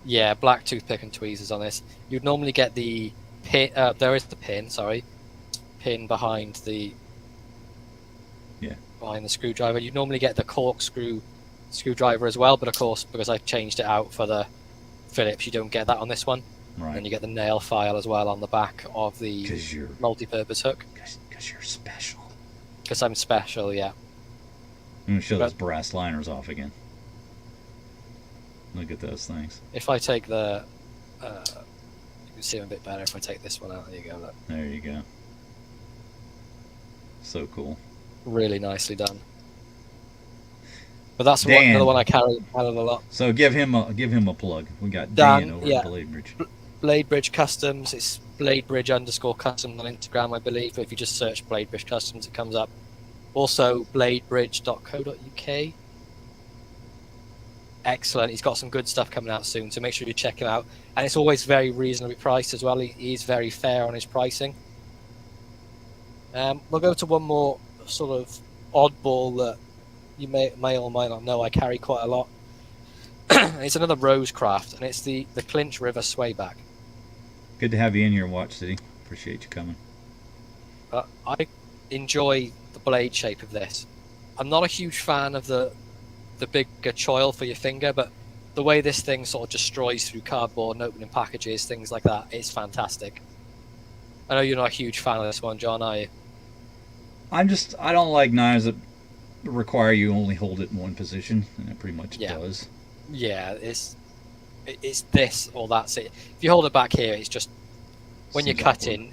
Yeah, black toothpick and tweezers on this. You'd normally get the pin. There is the pin. Sorry, pin behind the screwdriver. You'd normally get the corkscrew screwdriver as well, but of course, because I've changed it out for the Phillips, you don't get that on this one. Right. And you get the nail file as well on the back of the multi-purpose hook. Because you're special. Because I'm special, yeah. I'm going to show those brass liners off again. Look at those things. If I take the... you can see them a bit better if I take this one out. There you go, look. There you go. So cool. Really nicely done. But that's another one I carry a lot. So give him a plug. We got Dan over at Bladebridge. Bladebridge Customs. It's Bladebridge_Customs on Instagram, I believe. But if you just search Bladebridge Customs, it comes up. Also, bladebridge.co.uk. Excellent. He's got some good stuff coming out soon, so make sure you check him out. And it's always very reasonably priced as well. He's very fair on his pricing. We'll go to one more sort of oddball that you may or might not know I carry quite a lot. It's another Rosecraft, and it's the Clinch River Swayback. Good to have you in here, Watch City. Appreciate you coming. I enjoy the blade shape of this. I'm not a huge fan of the bigger choil for your finger, but the way this thing sort of destroys through cardboard and opening packages, things like that, it's fantastic. I know you're not a huge fan of this one, John, are you? I don't like knives that require you only hold it in one position, and it pretty much does. Yeah, it's this or that's it. If you hold it back here, it's just when you're cutting,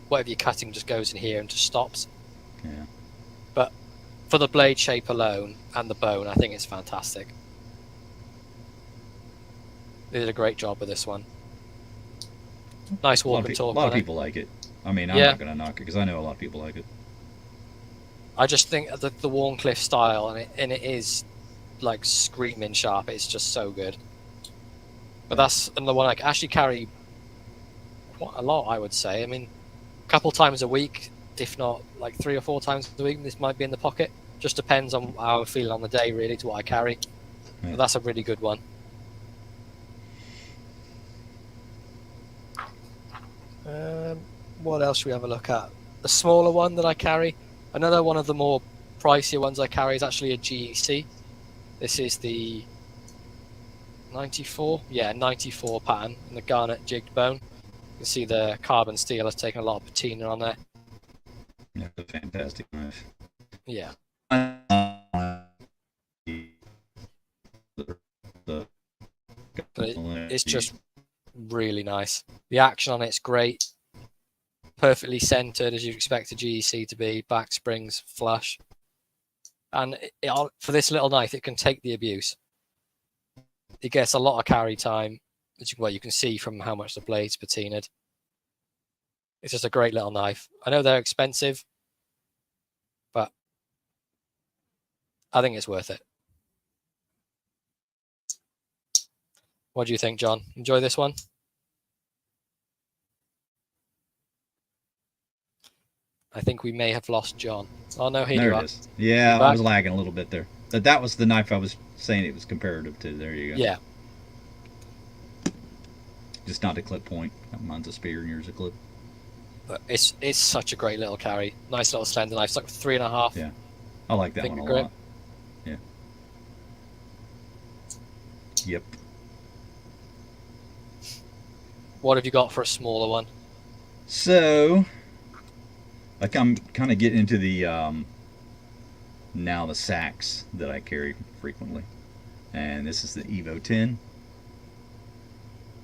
whatever you're cutting just goes in here and just stops. Yeah. But for the blade shape alone and the bone, I think it's fantastic. They did a great job with this one. Nice walk and talk. A lot of people like it. I mean, I'm not going to knock it because I know a lot of people like it. I just think the Warncliffe style, and it is like screaming sharp. It's just so good. But that's another one I actually carry quite a lot, I would say. I mean, a couple times a week, if not like 3 or 4 times a week, this might be in the pocket. Just depends on how I'm feeling on the day, really, to what I carry. Yeah. But that's a really good one. What else should we have a look at? The smaller one that I carry. Another one of the more pricier ones I carry is actually a GEC. This is the 94, 94 pattern, and the garnet jigged bone. You can see the carbon steel has taken a lot of patina on there. Yeah, it's a fantastic knife. Yeah. But it's just really nice. The action on it's great. Perfectly centered as you'd expect a GEC to be. Back springs flush. And for this little knife, it can take the abuse. It gets a lot of carry time, as you can see from how much the blade's patinaed. It's just a great little knife. I know they're expensive, but I think it's worth it. What do you think, John? Enjoy this one? I think we may have lost John. Oh, no, here you are. There it is. Yeah, I was lagging a little bit there. But that was the knife I was saying it was comparative to. There you go. Yeah. Just not a clip point. Mine's a spear and yours a clip. But it's such a great little carry. Nice little slender knife. It's like 3.5. Yeah. I like that one a lot. Yeah. Yep. What have you got for a smaller one? So, like I'm kind of getting into the now the sacks that I carry frequently, and this is the Evo 10. You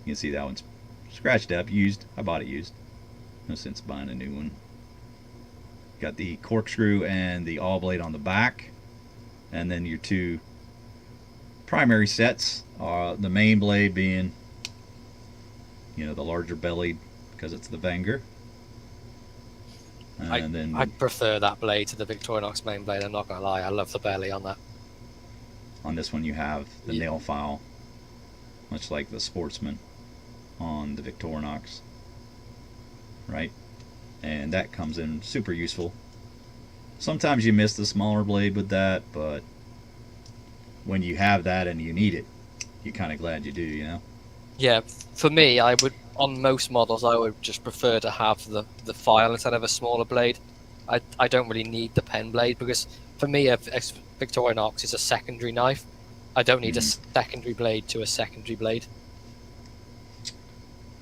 can see that one's scratched up, used. I bought it used. No sense buying a new one. Got the corkscrew and the awl blade on the back, and then your 2 primary sets are the main blade being, the larger bellied because it's the Wenger. And I prefer that blade to the Victorinox main blade. I'm not gonna lie, I love the belly on that. On this one you have the nail file, much like the Sportsman on the Victorinox, right? And that comes in super useful. Sometimes you miss the smaller blade with that, but when you have that and you need it, you're kind of glad you do, Yeah, for me, I would on most models I would just prefer to have the file instead of a smaller blade. I don't really need the pen blade because for me a Victorinox is a secondary knife. I don't need a secondary blade to a secondary blade.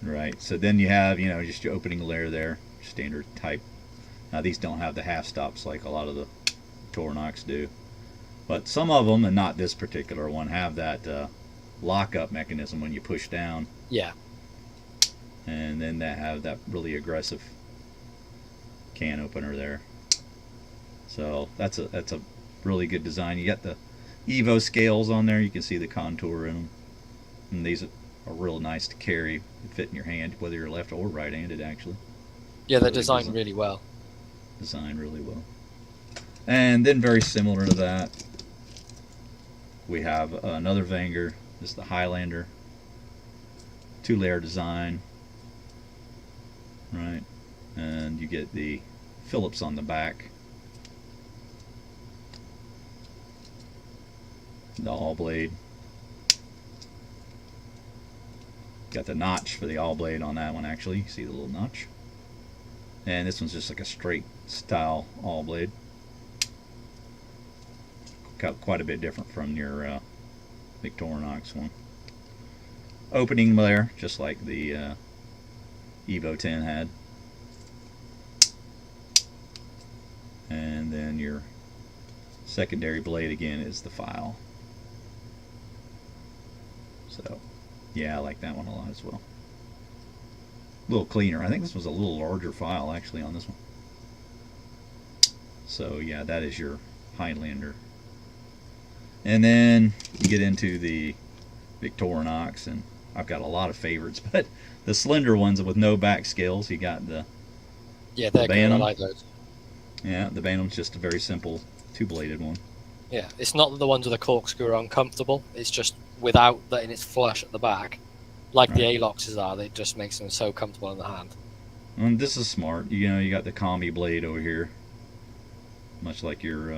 Right. So then you have, just your opening layer there, standard type. Now these don't have the half stops like a lot of the Victorinox do, but some of them, and not this particular one, have that lockup mechanism when you push down. Yeah. And then they have that really aggressive can opener there. So that's a really good design. You got the Evo scales on there. You can see the contour in them. And these are real nice to carry and fit in your hand, whether you're left or right-handed, actually. Yeah, they're designed really well. Designed really well. And then very similar to that, we have another Wenger. This is the Highlander. 2-layer design. Right. And you get the Phillips on the back. The all blade. Got the notch for the all blade on that one, actually. You see the little notch. And this one's just like a straight style all blade. Quite a bit different from your Victorinox one. Opening there, just like the Evo 10 had. And then your secondary blade again is the file. So, yeah, I like that one a lot as well. A little cleaner. I think this was a little larger file actually on this one. So, yeah, that is your Highlander. And then you get into the Victorinox, and I've got a lot of favorites, but the slender ones with no back scales, you got the they're good. I like those. Yeah, the Bantam's just a very simple 2-bladed one. Yeah, it's not that the ones with a corkscrew are uncomfortable. It's just without that, and it's flush at the back, like the A-Loxes are. That just makes them so comfortable in the hand. And this is smart. You got the combi blade over here, much like your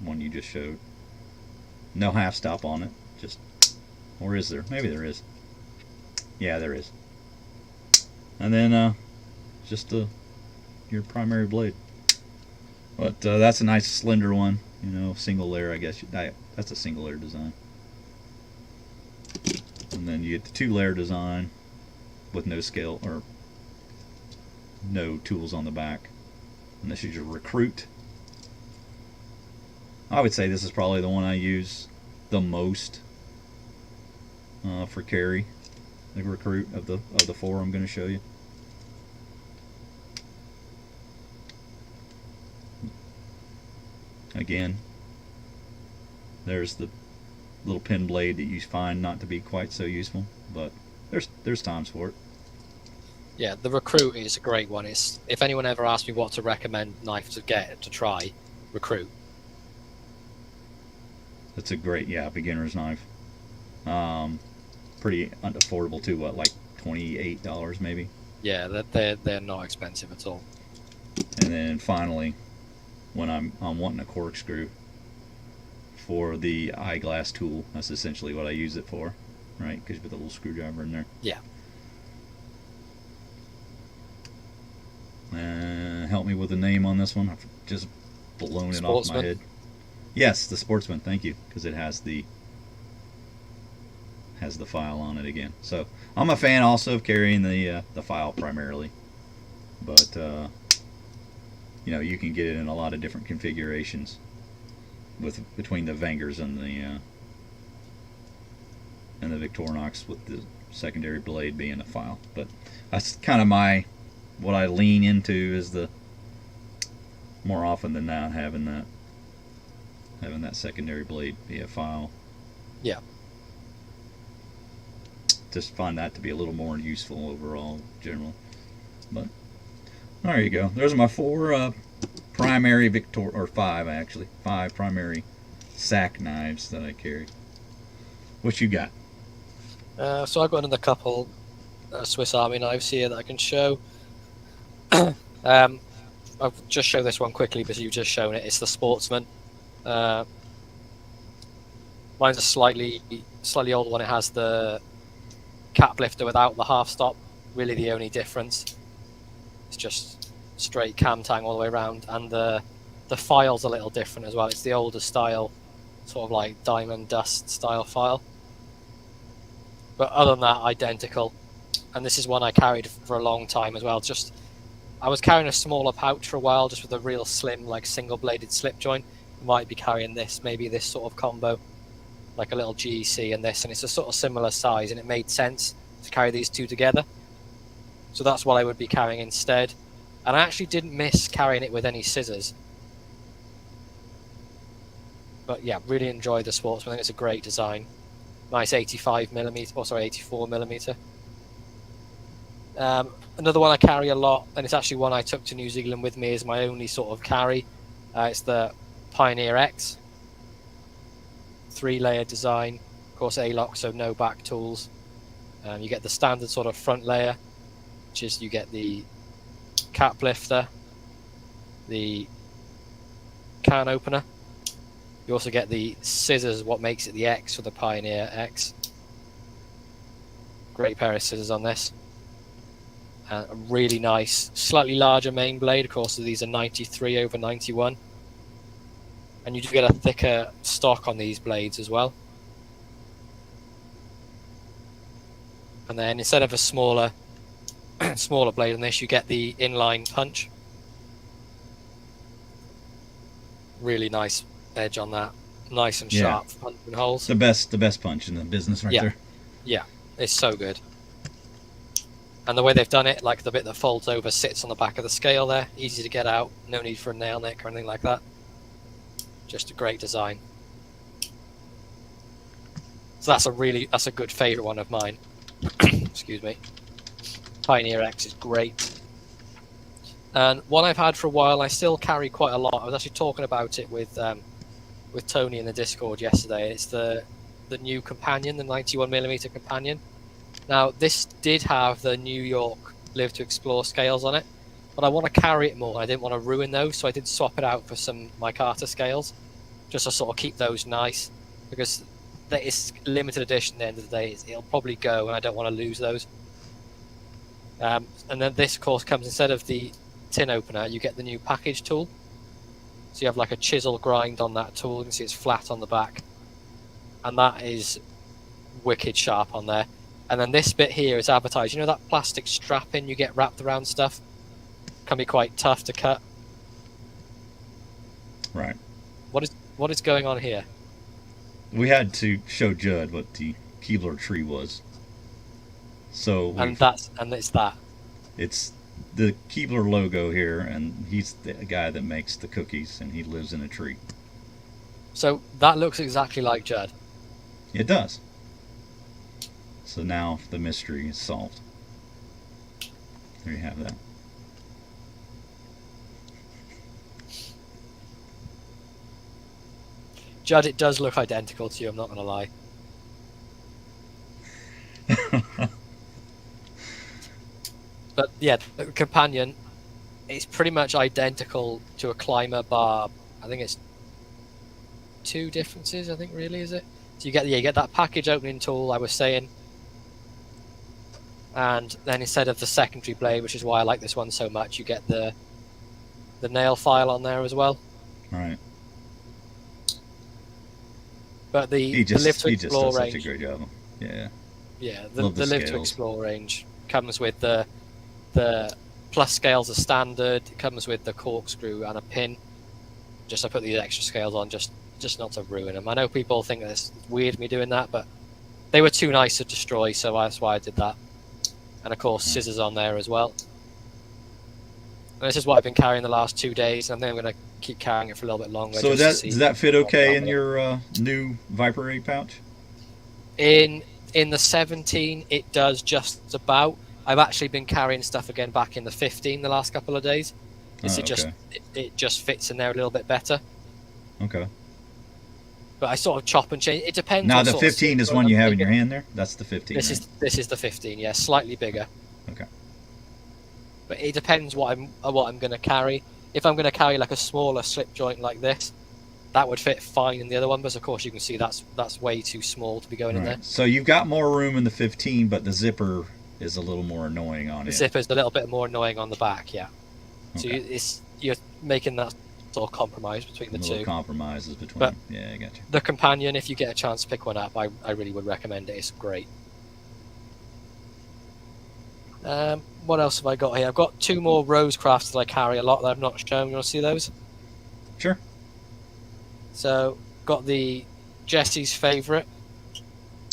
one you just showed. No half stop on it. Just, or is there? Maybe there is. Yeah, there is. And then just your primary blade. But that's a nice slender one. Single layer, I guess. That's a single layer design. And then you get the 2-layer design with no scale or no tools on the back. And this is your Recruit. I would say this is probably the one I use the most for carry. The Recruit of the 4 I'm going to show you. Again, there's the little pin blade that you find not to be quite so useful, but there's times for it. Yeah, the Recruit is a great one. It's, if anyone ever asks me what to recommend knife to get to try, Recruit. It's a great, beginner's knife. Pretty affordable too. What, like $28 maybe? Yeah, they're not expensive at all. And then finally, when I'm wanting a corkscrew for the eyeglass tool, that's essentially what I use it for, right? Because you put the little screwdriver in there. Yeah. Help me with the name on this one. I've just blown it off my head. Yes, the Sportsman. Thank you, because it has the file on it again. So I'm a fan also of carrying the file primarily, but you can get it in a lot of different configurations between the Wengers and the Victorinox, with the secondary blade being a file. But that's kind of what I lean into is the more often than not having that secondary blade be a file. Yeah. Just find that to be a little more useful overall, generally. But there you go. There's my 4 primary five primary sack knives that I carry. What you got? So I've got another couple Swiss Army knives here that I can show. I'll just show this one quickly because you've just shown it. It's the Sportsman. Mine's a slightly older one. It has the cap lifter without the half stop. Really the only difference. It's just straight cam tang all the way around, and the file's a little different as well. It's the older style, sort of like diamond dust style file. But other than that, identical. And this is one I carried for a long time as well. Just I was carrying a smaller pouch for a while, just with a real slim, like single-bladed slip joint. Might be carrying this, maybe this sort of combo, like a little GEC and this, and it's a sort of similar size, and it made sense to carry these two together. So that's what I would be carrying instead. And I actually didn't miss carrying it with any scissors. But yeah, really enjoyed the Sportsman. I think it's a great design. Nice 85mm, or sorry, 84mm. Another one I carry a lot, and it's actually one I took to New Zealand with me as my only sort of carry. It's the Pioneer X. 3-layer design. Of course, A-lock, so no back tools. You get the standard sort of front layer, which is you get the cap lifter, the can opener. You also get the scissors, what makes it the X for the Pioneer X. Great pair of scissors on this. A really nice, slightly larger main blade. Of course, these are 93 over 91. And you do get a thicker stock on these blades as well. And then instead of a smaller blade on this, you get the inline punch. Really nice edge on that. Nice and sharp punching holes. The best punch in the business right there. Yeah, it's so good. And the way they've done it, like the bit that folds over sits on the back of the scale there. Easy to get out. No need for a nail nick or anything like that. Just a great design. So that's a good favourite one of mine. Excuse me. Pioneer X is great. And one I've had for a while, I still carry quite a lot. I was actually talking about it with Tony in the Discord yesterday. It's the new companion, the 91mm companion. Now, this did have the New York Live to Explore scales on it, but I want to carry it more. I didn't want to ruin those, so I did swap it out for some Micarta scales, just to sort of keep those nice, because it's limited edition at the end of the day. It'll probably go, and I don't want to lose those. And then this, of course, comes instead of the tin opener, you get the new package tool. So you have like a chisel grind on that tool. You can see it's flat on the back, and that is wicked sharp on there. And then this bit here is advertised. You know that plastic strapping you get wrapped around stuff? Can be quite tough to cut. Right. What is going on here? We had to show Judd what the Keebler tree was. So it's that. It's the Keebler logo here, and he's the guy that makes the cookies, and he lives in a tree. So that looks exactly like Judd. It does. So now the mystery is solved. There you have that. Judd, it does look identical to you, I'm not going to lie. But yeah, the companion, it's pretty much identical to a climber bar. I think it's 2 differences, I think, really, is it? So you get that package opening tool I was saying, and then instead of the secondary blade, which is why I like this one so much, you get the nail file on there as well. Right. But the Live to Explore range, such a great job. Yeah. Yeah, the Live to Explore range comes with the plus scales are standard. It comes with the corkscrew and a pin. Just I put these extra scales on, just not to ruin them. I know people think it's weird me doing that, but they were too nice to destroy, so that's why I did that. And of course, scissors on there as well. And this is what I've been carrying the last 2 days, and I think I'm going to keep carrying it for a little bit longer. So does that fit okay in your new Viper 8 pouch? In the 17, it does just about. I've actually been carrying stuff again back in the 15 the last couple of days. It just fits in there a little bit better. Okay. But I sort of chop and change. It depends. Now the 15 is one you have in your hand there? That's the 15, This is the 15, yeah. Slightly bigger. Okay. But it depends what I'm going to carry. If I'm going to carry like a smaller slip joint like this, that would fit fine in the other one, but of course you can see that's way too small to be going in there. So you've got more room in the 15, but the zipper is a little more annoying on The it. zipper's a little bit more annoying on the back, yeah. So Okay. you're making that sort of compromise between the Little two. compromises between. But yeah, I got you. the companion, if you get a chance to pick one up, I really would recommend it. It's great. What else have I got here? I've got 2 more Rosecrafts that I carry a lot that I've not shown. You want to see those? Sure. So, got the Jesse's favourite.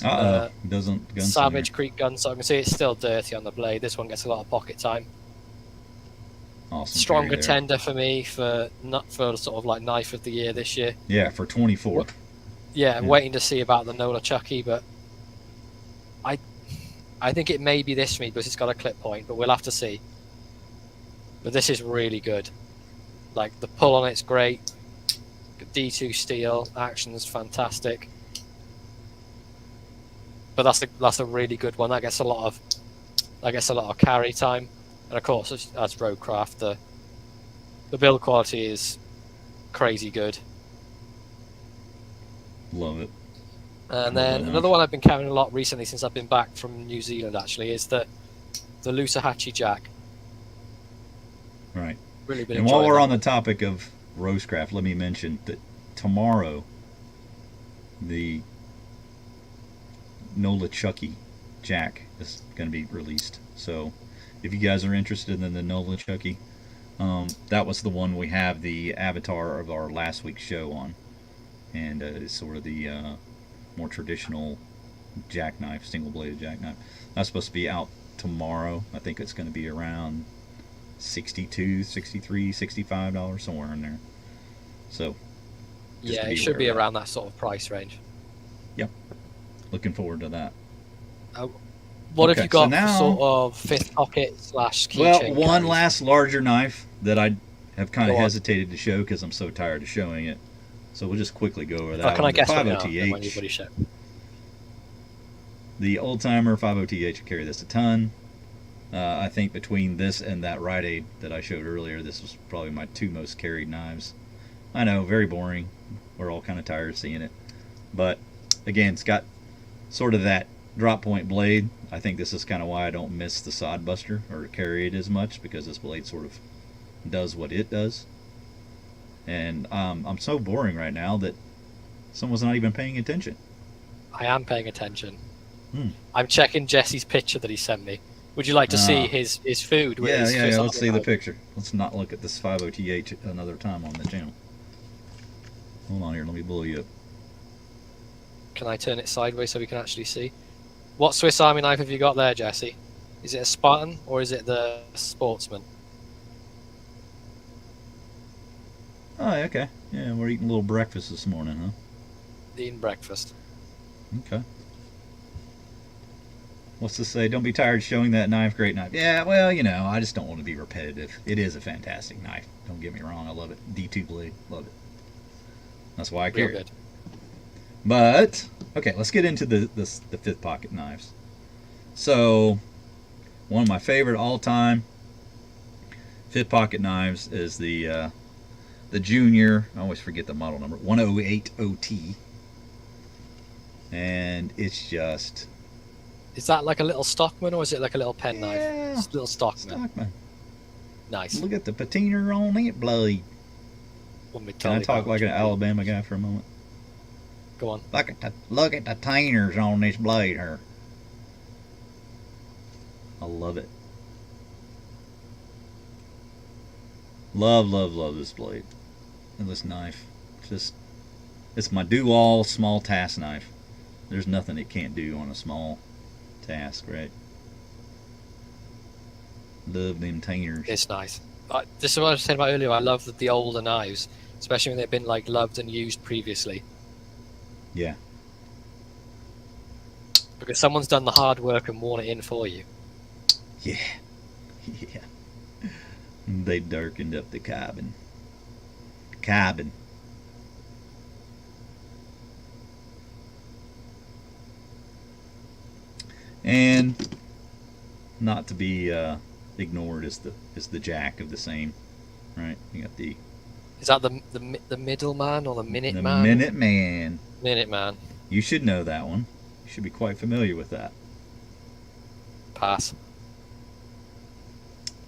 Doesn't gunslinger. Savage Creek gun. So I can see it's still dirty on the blade. This one gets a lot of pocket time. Awesome. Stronger tender for me for sort of like knife of the year this year. Yeah, for 24. Yeah, I'm waiting to see about the Nola Chucky, but I think it may be this for me because it's got a clip point, but we'll have to see. But this is really good. Like the pull on it's great. D2 steel, action's fantastic. But that's a really good one. That gets a lot of carry time, and of course as Roadcraft, the build quality is crazy good. Love it. And then another one I've been carrying a lot recently since I've been back from New Zealand actually is the Lusahatchi Jack. Right. Really been and while we're that. on the topic of Rosecraft, let me mention that tomorrow the Nola Chucky Jack is going to be released. So if you guys are interested in the Nola Chucky, that was the one we have the avatar of our last week's show on. And it's sort of the more traditional jackknife, single-bladed jackknife. That's supposed to be out tomorrow. I think it's going to be around $62, $63, $65, somewhere in there. So, yeah, it should be around that sort of price range. Yep. Looking forward to that. What have you got for sort of fifth pocket / keychain? Well, one last larger knife that I have kind of hesitated to show because I'm so tired of showing it. So we'll just quickly go over that. Can I guess what 50TH. The old timer 50TH, I carry this a ton. I think between this and that Rite Aid that I showed earlier, this was probably my 2 most carried knives. I know, very boring. We're all kind of tired of seeing it. But again, it's got sort of that drop point blade. I think this is kind of why I don't miss the sod buster or carry it as much, because this blade sort of does what it does. And I'm so boring right now that someone's not even paying attention. I am paying attention. I'm checking Jesse's picture that he sent me. Would you like to see his food? Yeah, let's see the picture. Let's not look at this 50TH another time on the channel. Hold on here, let me blow you up. Can I turn it sideways so we can actually see? What Swiss Army knife have you got there, Jesse? Is it a Spartan or is it the Sportsman? Oh, okay. Yeah, we're eating a little breakfast this morning, huh? Eating breakfast. Okay. What's to say? Don't be tired showing that knife. Great knife. Yeah, well, you know, I just don't want to be repetitive. It is a fantastic knife. Don't get me wrong. I love it. D2 blade. Love it. That's why I carry it. But, okay, let's get into the fifth pocket knives. So, one of my favorite all-time fifth pocket knives is the Junior, I always forget the model number, 1080T. And it's just... Is that like a little Stockman or is it like a little pen knife? It's a little Stockman. Nice. Look at the patina on it blade. Can I talk like an Alabama guy for a moment? Go on. Look at the painters on this blade here. I love it. Love this blade and this knife. It's my do-all small task knife. There's nothing it can't do on a small task, right? Love them painters. It's nice. This is what I was saying about earlier. I love the older knives, especially when they've been like loved and used previously. Yeah. Because someone's done the hard work and worn it in for you. Yeah. Yeah. They darkened up the cabin. And not to be ignored is the jack of the same, right? You got the Is that the middleman or the minute The man? Minute Man. Minute man. You should know that one. You should be quite familiar with that. Pass.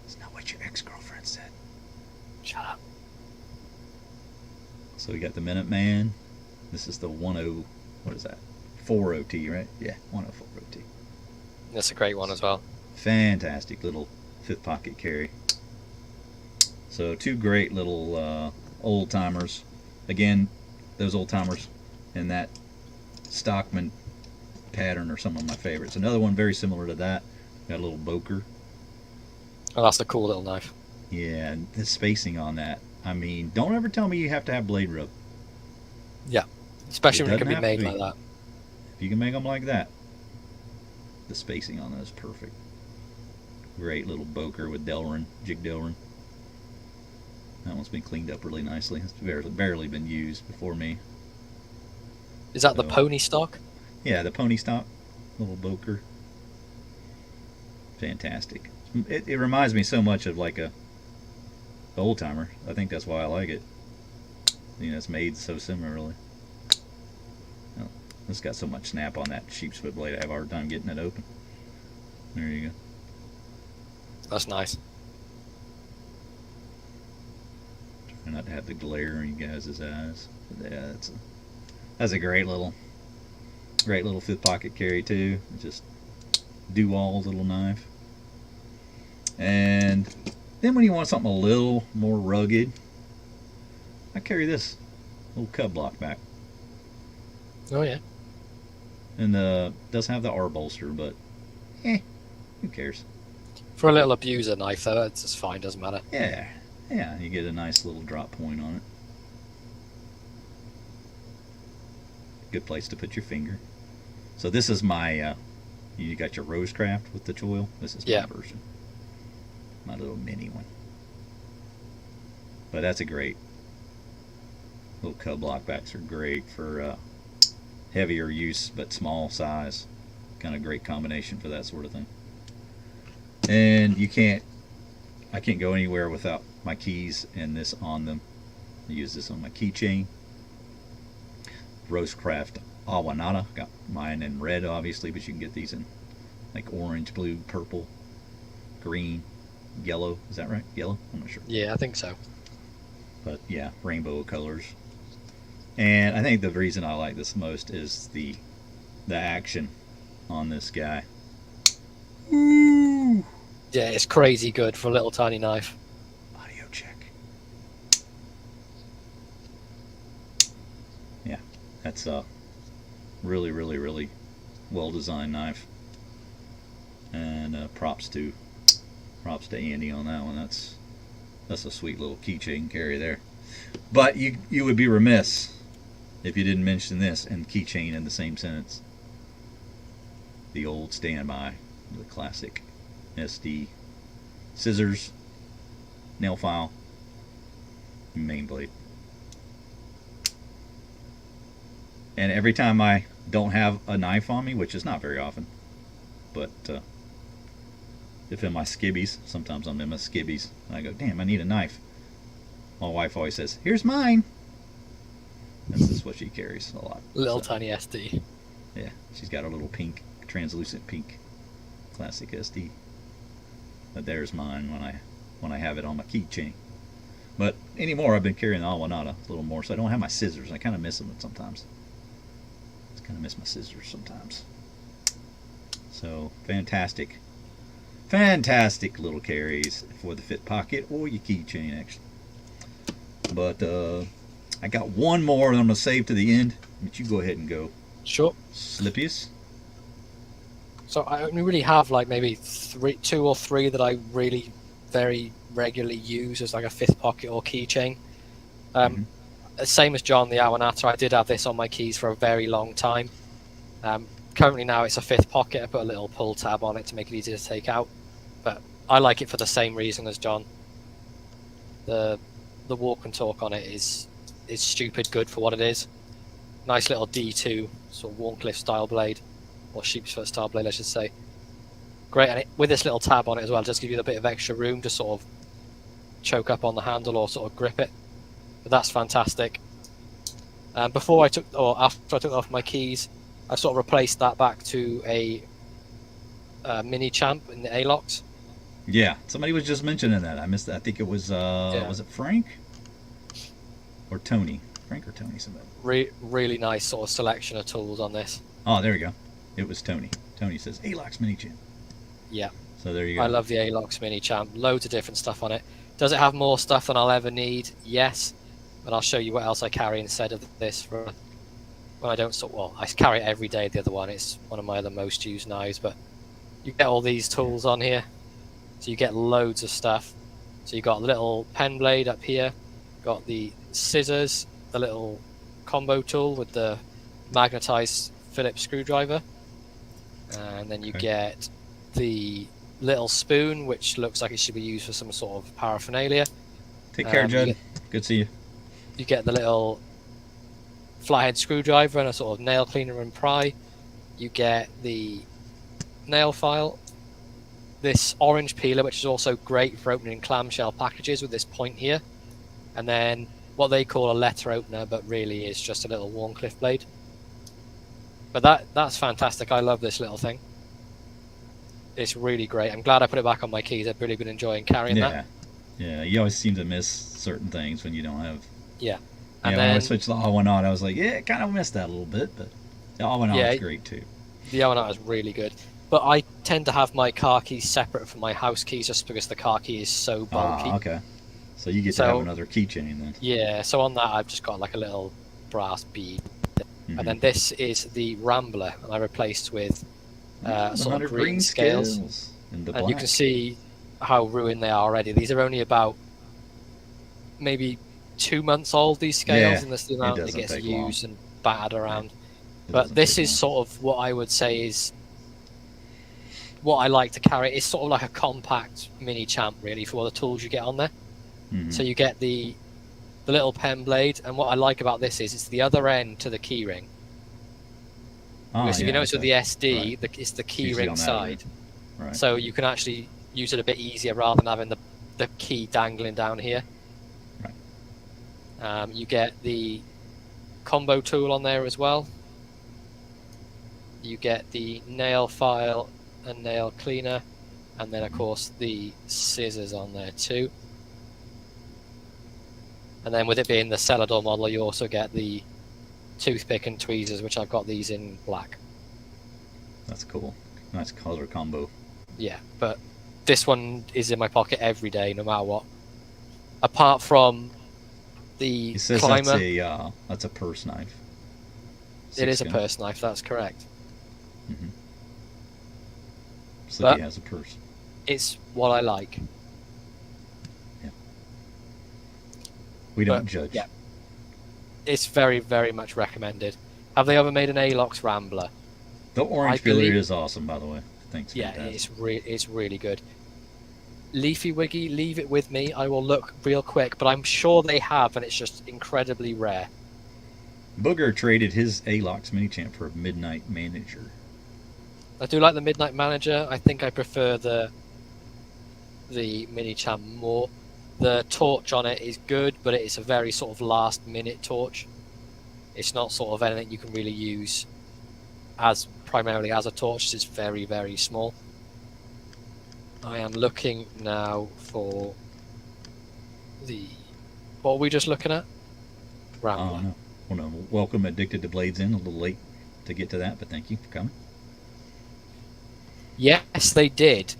It's not what your ex-girlfriend said. Shut up. So we got the Minute Man. This is the 10. What is that? 40T, right? Yeah, 104OT. That's a great one as well. Fantastic little fifth pocket carry. So two great little old timers. Again, those old timers in that Stockman pattern are some of my favorites. Another one very similar to that. Got a little boker. Oh, that's a cool little knife. Yeah, and the spacing on that. I mean, don't ever tell me you have to have blade rub. Yeah, especially It when it can be doesn't have made to be. like that. If you can make them like that, the spacing on that is perfect. Great little boker with Delrin, jig Delrin. That one's been cleaned up really nicely. It's barely been used before me. Is that the So- pony stock? Yeah, the pony stock, little boker. Fantastic. It reminds me so much of like a old timer. I think that's why I like it. You know, it's made so similarly. Oh, it's got so much snap on that sheepsfoot blade. I have a hard time getting it open. There you go. That's nice. Try not to have the glare in you guys' eyes. But yeah, that's a great little fifth pocket carry too. Just do-all little knife. And then when you want something a little more rugged, I carry this little cub block back. Oh yeah. And does have the R bolster, but who cares? For a little abuser knife though, it's just fine, doesn't matter. Yeah, you get a nice little drop point on it. Good place to put your finger. So this is my, you got your Rosecraft with the choil. This is my version. My little mini one. But that's a great, little cub block backs are great for heavier use, but small size. Kind of great combination for that sort of thing. And I can't go anywhere without my keys and this on them. I use this on my keychain. Rosecraft Awanada. Got mine in red, obviously, but you can get these in like orange, blue, purple, green, yellow. Is that right? Yellow? I'm not sure. Yeah, I think so. But yeah, rainbow colors. And I think the reason I like this most is the action on this guy. Woo! Yeah, it's crazy good for a little tiny knife. Audio check. Yeah, that's a really, really, really well designed knife. And props to Andy on that one. That's a sweet little keychain carry there. But you would be remiss if you didn't mention this and keychain in the same sentence. The old standby, the classic SD scissors, nail file, main blade. And every time I don't have a knife on me, which is not very often, but if in my skibbies, sometimes I'm in my skibbies, and I go, damn, I need a knife. My wife always says, here's mine. This is what she carries a lot. Little tiny SD. Yeah, she's got a little pink, translucent pink, classic SD. But there's mine when I have it on my keychain. But anymore, I've been carrying the Awanada a little more, so I don't have my scissors. I kind of miss them sometimes. I kind of miss my scissors sometimes. So fantastic little carries for the fit pocket or your keychain, actually. But I got one more that I'm gonna save to the end. But you go ahead and go. Sure. Slippiest. So I only really have like maybe two or three that I really very regularly use as like a fifth pocket or keychain. Same as John, the Awanata, I did have this on my keys for a very long time. Currently now it's a fifth pocket. I put a little pull tab on it to make it easier to take out. But I like it for the same reason as John. The walk and talk on it is stupid good for what it is. Nice little D2 sort of Warncliffe style blade, or sheepsfoot style blade, I should say. Great, and with this little tab on it as well, just give you a bit of extra room to sort of choke up on the handle or sort of grip it. but that's fantastic. Before I took, or after I took off my keys, I sort of replaced that back to a mini champ in the ALOX. Yeah, somebody was just mentioning that. I missed that. I think it was was it Frank or Tony? Frank or Tony? Somebody. Really nice sort of selection of tools on this. Oh, there we go. It was Tony. Tony says ALOX mini champ. Yeah. So there you go. I love the ALOX mini champ. Loads of different stuff on it. Does it have more stuff than I'll ever need? Yes. But I'll show you what else I carry instead of this for when I don't well, I carry it every day, the other one. It's one of my other most used knives, but you get all these tools on here. So you get loads of stuff. So you got a little pen blade up here, got the scissors, the little combo tool with the magnetized Phillips screwdriver, and then you get the little spoon, which looks like it should be used for some sort of paraphernalia. Take care, Judd. Good to see you. You get the little flathead screwdriver and a sort of nail cleaner and pry. You get the nail file, this orange peeler, which is also great for opening clamshell packages with this point here, and then what they call a letter opener, but really is just a little Warncliffe blade. But that's fantastic. I love this little thing. It's really great. I'm glad I put it back on my keys. I've really been enjoying carrying that. Yeah, you always seem to miss certain things when you don't have. Yeah. And then when I switched the All-One-Out, I was like, yeah, kind of missed that a little bit, but the All-One-Out is great too. The All-One-Out is really good. But I tend to have my car keys separate from my house keys just because the car key is so bulky. Ah, okay. So you get to have another keychain then. Yeah, so on that I've just got like a little brass bead. Mm-hmm. And then this is the Rambler, and I replaced with sort of green scales. And you can see how ruined they are already. These are only about maybe 2 months old, these scales, and this is the amount that gets used and battered around. But this is sort of what I would say is what I like to carry. It's sort of like a compact mini champ, really, for all the tools you get on there. Mm-hmm. So you get the little pen blade, and what I like about this is it's the other end to the key ring. Because if you notice with the SD, it's the key ring side. Right. So you can actually use it a bit easier rather than having the key dangling down here. Right. You get the combo tool on there as well. You get the nail file and nail cleaner, and then of course the scissors on there too. And then with it being the Celador model, you also get the toothpick and tweezers, which I've got these in black. That's cool. Nice color combo. Yeah, but this one is in my pocket every day, no matter what. Apart from the climber. That's a purse knife. It is a purse knife, that's correct. Mm-hmm. Slippy has a purse. It's what I like. Yeah. We don't judge. Yeah. It's very, very much recommended. Have they ever made an ALOX Rambler? The orange peeler is awesome, by the way. Thanks. Yeah, it's really good. Leafy Wiggy, leave it with me. I will look real quick, but I'm sure they have, and it's just incredibly rare. Booger traded his ALOX mini champ for a Midnight Manager. I do like the Midnight Manager. I think I prefer the mini champ more. The torch on it is good, but it's a very sort of last minute torch. It's not sort of anything you can really use as primarily as a torch. It's very, very small. I am looking now for what are we just looking at? Rambler. No. Well, no. Welcome Addicted to Blades in. A little late to get to that, but thank you for coming. Yes, they did.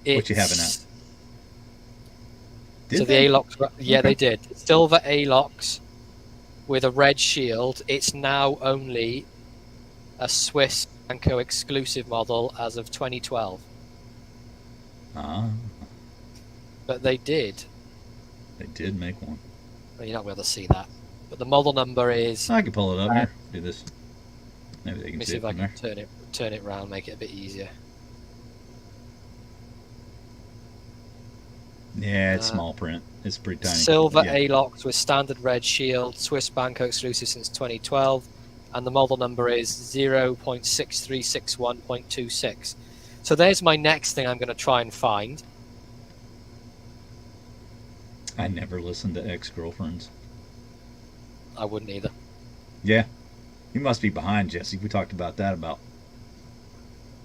What you having at? So the ALOX, yeah, they did. Silver ALOX with a red shield. It's now only a Swiss Banco exclusive model as of 2012. Ah. But they did. They did make one. Well, you're not going to see that. But the model number is... I can pull it up here. Do this. Maybe they can let me see see it if I from can there. turn it around, make it a bit easier. Yeah, it's small print. It's pretty tiny. Silver ALOX with standard red shield, Swiss Banco exclusive since 2012, and the model number is 0.6361.26. So there's my next thing I'm going to try and find. I never listened to Ex-Girlfriends. I wouldn't either. Yeah, you must be behind, Jesse. We talked about that about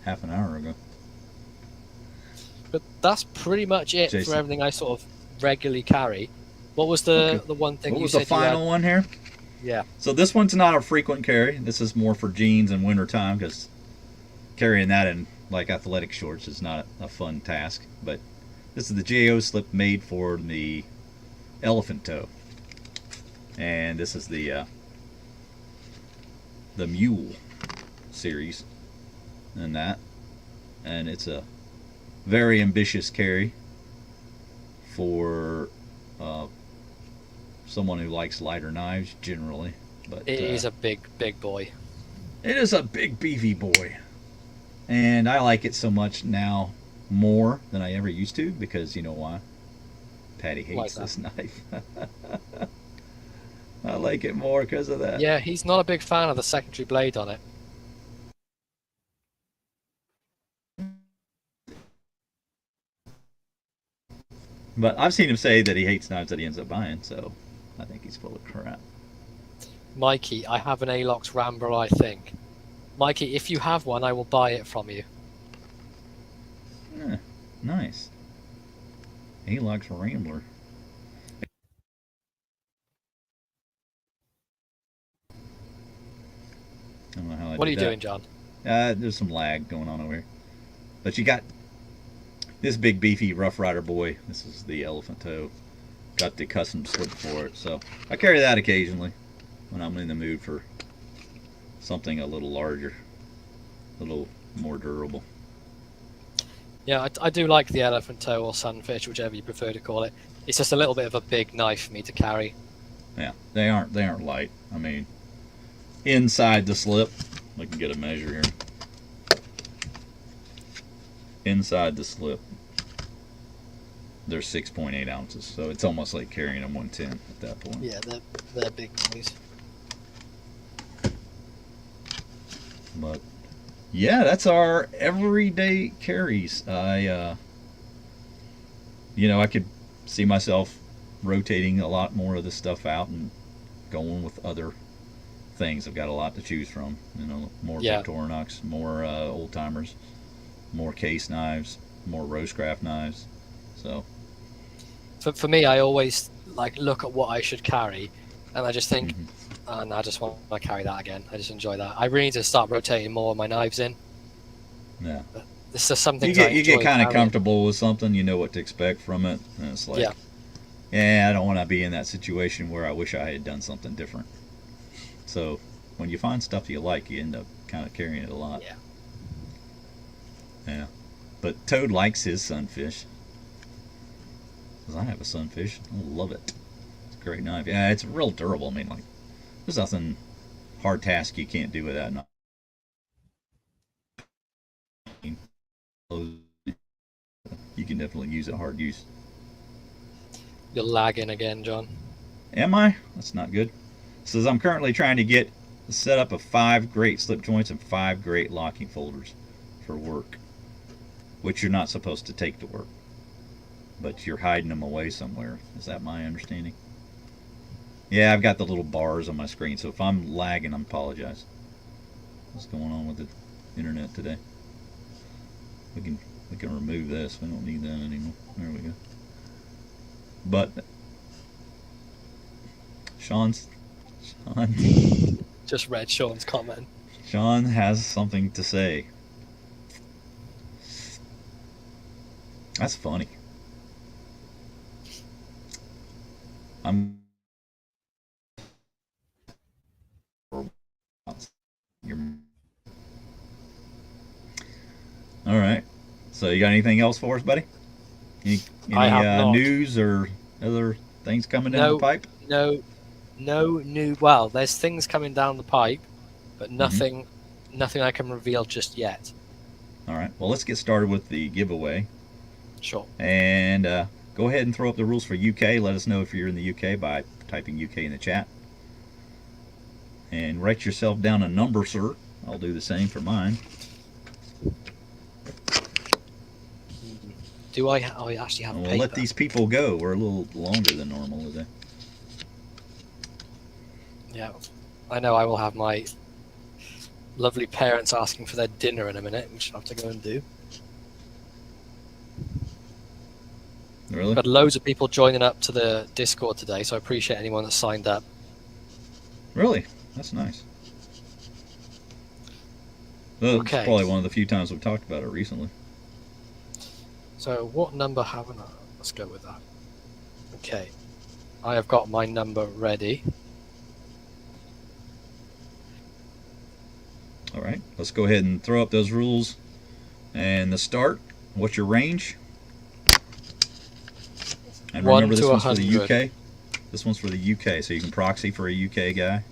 half an hour ago. But that's pretty much it for Jason. everything I sort of regularly carry. What was the one thing What you was said the final you had? one here? Yeah. So this one's not a frequent carry. This is more for jeans and winter time because carrying that in like athletic shorts is not a fun task. But this is the GAO slip made for the elephant toe, and this is the mule series, and it's a very ambitious carry for someone who likes lighter knives generally. But It is a big, big boy. it is a big beefy boy, and I like it so much now more than I ever used to because you know why? Patty hates this knife. I like it more because of that. Yeah, he's not a big fan of the secondary blade on it. But I've seen him say that he hates knives that he ends up buying, so I think he's full of crap. Mikey, I have an Alox Rambler, I think. Mikey, if you have one, I will buy it from you. Yeah, nice. Alox Rambler. I don't know how I What are did you that. doing, John? There's some lag going on over here. But you got this big beefy Rough Rider boy. This is the elephant toe. Got the custom slip for it, so I carry that occasionally when I'm in the mood for something a little larger, a little more durable. Yeah, I do like the elephant toe or sunfish, whichever you prefer to call it. It's just a little bit of a big knife for me to carry. Yeah, they aren't light. I mean, inside the slip, we can get a measure here. Inside the slip, they're 6.8 ounces, so it's almost like carrying a 110 at that point. Yeah, they're big boys. But yeah, that's our everyday carries. I could see myself rotating a lot more of this stuff out and going with other things. I've got a lot to choose from. More Victorinox, more old timers, more case knives, more Rosecraft knives. So for me, I always look at what I should carry, and I just think, and I just want to carry that again. I just enjoy that. I really need to start rotating more of my knives in. Yeah, but this is something you get kind of comfortable with something. You know what to expect from it, and it's like, I don't want to be in that situation where I wish I had done something different. So when you find stuff you like, you end up kind of carrying it a lot. Yeah. But Toad likes his sunfish. Because I have a sunfish. I love it. It's a great knife. Yeah, it's real durable. I mean, there's nothing hard task you can't do with that knife. You can definitely use it hard use. You're lagging again, John. Am I? That's not good. It says I'm currently trying to get a setup of 5 great slip joints and 5 great locking folders for work, which you're not supposed to take to work, but you're hiding them away somewhere. Is that my understanding? Yeah, I've got the little bars on my screen, so if I'm lagging, I apologize. What's going on with the internet today? We can remove this. We don't need that anymore. There we go. But Sean just read Sean's comment. Sean has something to say. That's funny. I'm all right. So you got anything else for us, buddy? Any news or other things coming down the pipe? No new. Well, there's things coming down the pipe, but nothing I can reveal just yet. All right. Well, let's get started with the giveaway. Sure. And go ahead and throw up the rules for UK. Let us know if you're in the UK by typing UK in the chat. And write yourself down a number, sir. I'll do the same for mine. Do I? I actually have And we'll paper. let these people go. We're a little longer than normal today. Yeah, I know. I will have my lovely parents asking for their dinner in a minute, which I'll have to go and do. Really? Got loads of people joining up to the Discord today, so I appreciate anyone that signed up. Really? That's nice. Well, it's Okay. probably one of the few times we've talked about it recently. So what number haven't I? Let's go with that. Okay. I have got my number ready. All right. Let's go ahead and throw up those rules. And the start. What's your range? And remember, this one's for the UK. This one's for the UK, so you can proxy for a UK guy.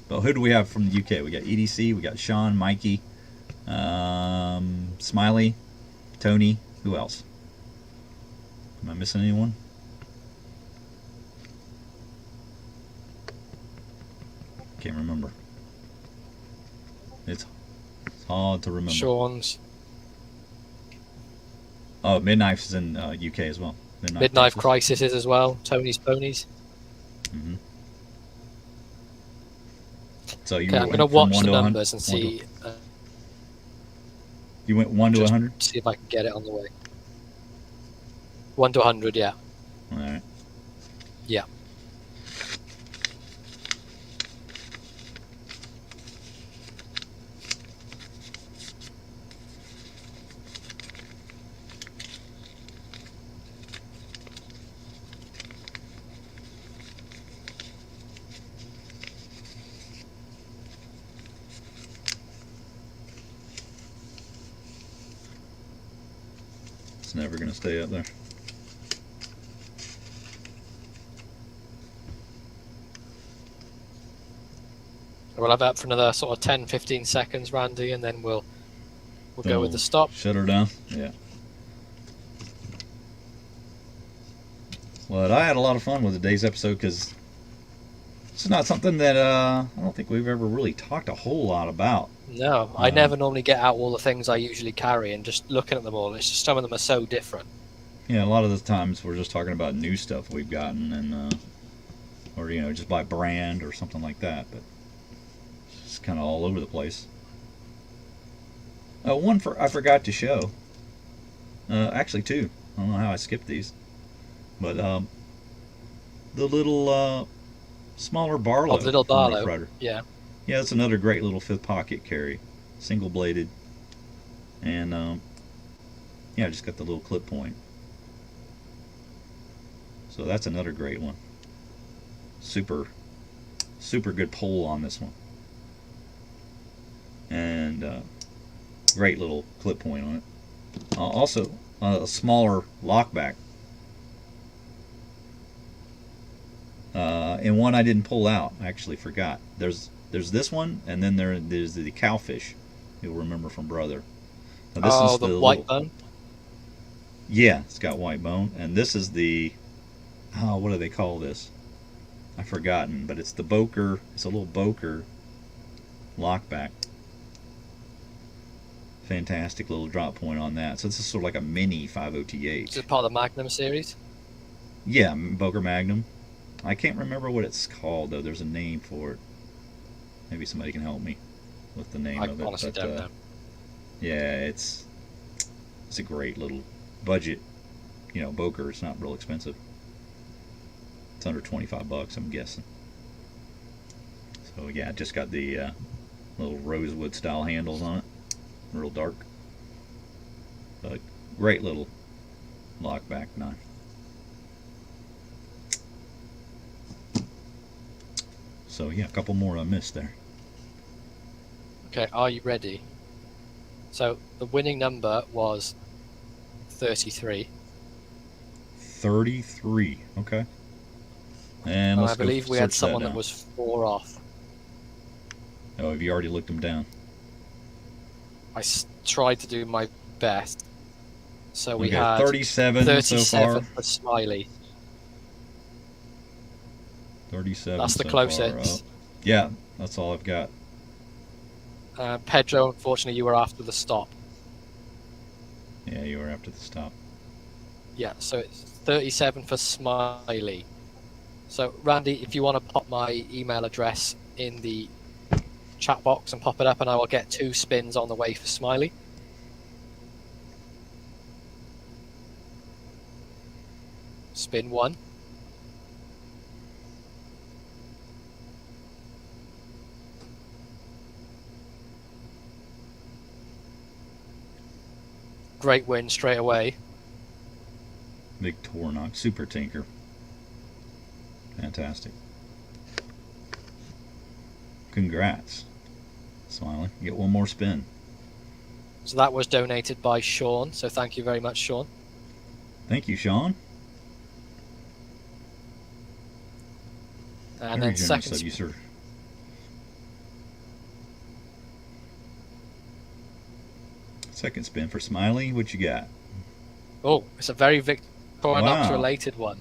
But who do we have from the UK? We got EDC, we got Sean, Mikey, Smiley, Tony. Who else? Am I missing anyone? Can't remember. It's hard to remember. Sean's. Oh, Midknife's in UK as well. Midknife Crisis is as well. Tony's Ponies. Mm-hmm. So you okay, I'm going to watch the numbers and see. You went 1 to 100? See if I can get it on the way. 1 to 100, yeah. All right. Yeah. It's never going to stay up there. We'll have that for another sort of 10-15 seconds, Randy, and then we'll go with the stop. Shut her down. Yeah. Well, I had a lot of fun with today's episode because it's not something that I don't think we've ever really talked a whole lot about. No, I never normally get out all the things I usually carry and just looking at them all. It's just some of them are so different. Yeah, a lot of the times we're just talking about new stuff we've gotten, and or just by brand or something like that. But it's kind of all over the place. One I forgot to show. Actually, two. I don't know how I skipped these, but the little smaller Barlow. Oh, the little Barlow. Rough Rider. Yeah. Yeah, that's another great little fifth pocket carry, single bladed, and yeah, just got the little clip point. So that's another great one. Super good pull on this one, and great little clip point on it. Also, a smaller lockback. And one I didn't pull out. I actually forgot. There's this one, and then there's the cowfish. You'll remember from Brother. Now, this is the white bone. Yeah, it's got white bone, and this is the what do they call this? I've forgotten, but it's the Boker. It's a little Boker lockback. Fantastic little drop point on that. So this is sort of like a mini 50TH. Is it part of the Magnum series? Yeah, Boker Magnum. I can't remember what it's called though. There's a name for it. Maybe somebody can help me with the name of it. I honestly don't know. Yeah, it's a great little budget. Boker. It's not real expensive. It's under $25, I'm guessing. So yeah, just got the little rosewood style handles on it. Real dark. But great little lockback knife. So yeah, a couple more I missed there. Okay, are you ready? So the winning number was 33. 33, okay. And let's I believe we had someone that was 4 off. Oh, have you already looked them down? I tried to do my best. So we Okay, had 37 so far. for Smiley. 37. That's the so closest. far. Yeah, that's all I've got. Pedro, unfortunately, you were after the stop. Yeah, you were after the stop. Yeah, so it's 37 for Smiley. So, Randy, if you want to pop my email address in the chat box and pop it up, and I will get 2 spins on the way for Smiley. Spin 1. Great win straight away. Victorinox Super Tinker. Fantastic. Congrats, Smiley. You get one more spin. So that was donated by Sean. So thank you very much, Sean. Thank you, Sean. And Very then generous second of you, sir. Second spin for Smiley. What you got? Oh, it's a very Victorinox Wow. related one.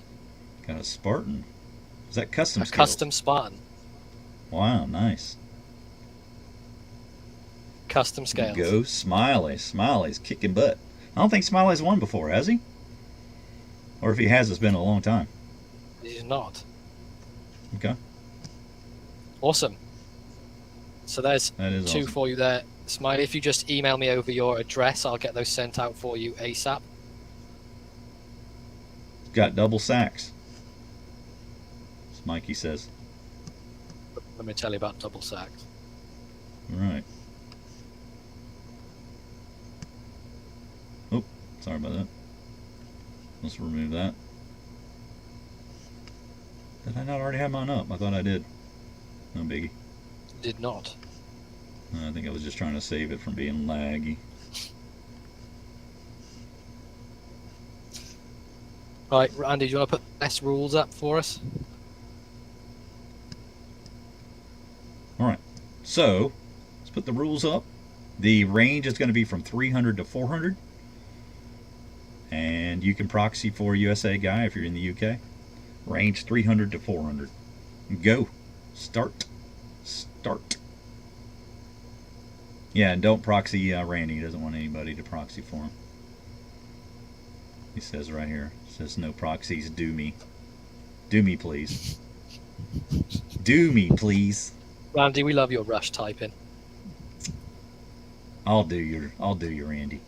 Got a Spartan. Is that custom A scales? custom Spartan. Wow, nice. Custom scales. Go Smiley. Smiley's kicking butt. I don't think Smiley's won before, has he? Or if he has, it's been a long time. He's not. Okay. Awesome. So there's That is 2 awesome. for you there. Smiley, if you just email me over your address, I'll get those sent out for you ASAP. Got double sacks. As Mikey says. Let me tell you about double sacks. Right. Oh, sorry about that. Let's remove that. Did I not already have mine up? I thought I did. No biggie. Did not. I think I was just trying to save it from being laggy. Right, Randy, do you want to put the best rules up for us? Alright, so let's put the rules up. The range is going to be from 300 to 400. And you can proxy for a USA guy if you're in the UK. Range 300 to 400. Go. Start. Start. Yeah, and don't proxy Randy. He doesn't want anybody to proxy for him. He says right here. Says no proxies. Do me. Do me, please. Do me, please. Randy, we love your rush typing. I'll do your Randy.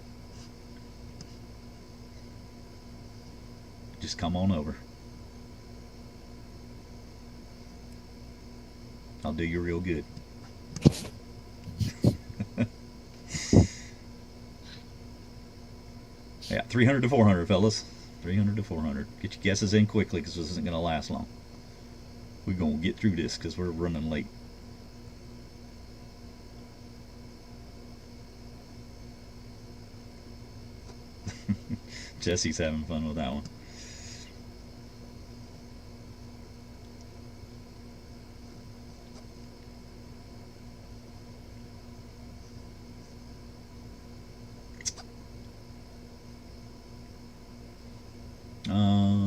Just come on over. I'll do you real good. Yeah, 300 to 400, fellas. 300 to 400. Get your guesses in quickly because this isn't going to last long. We're going to get through this because we're running late. Jesse's having fun with that one.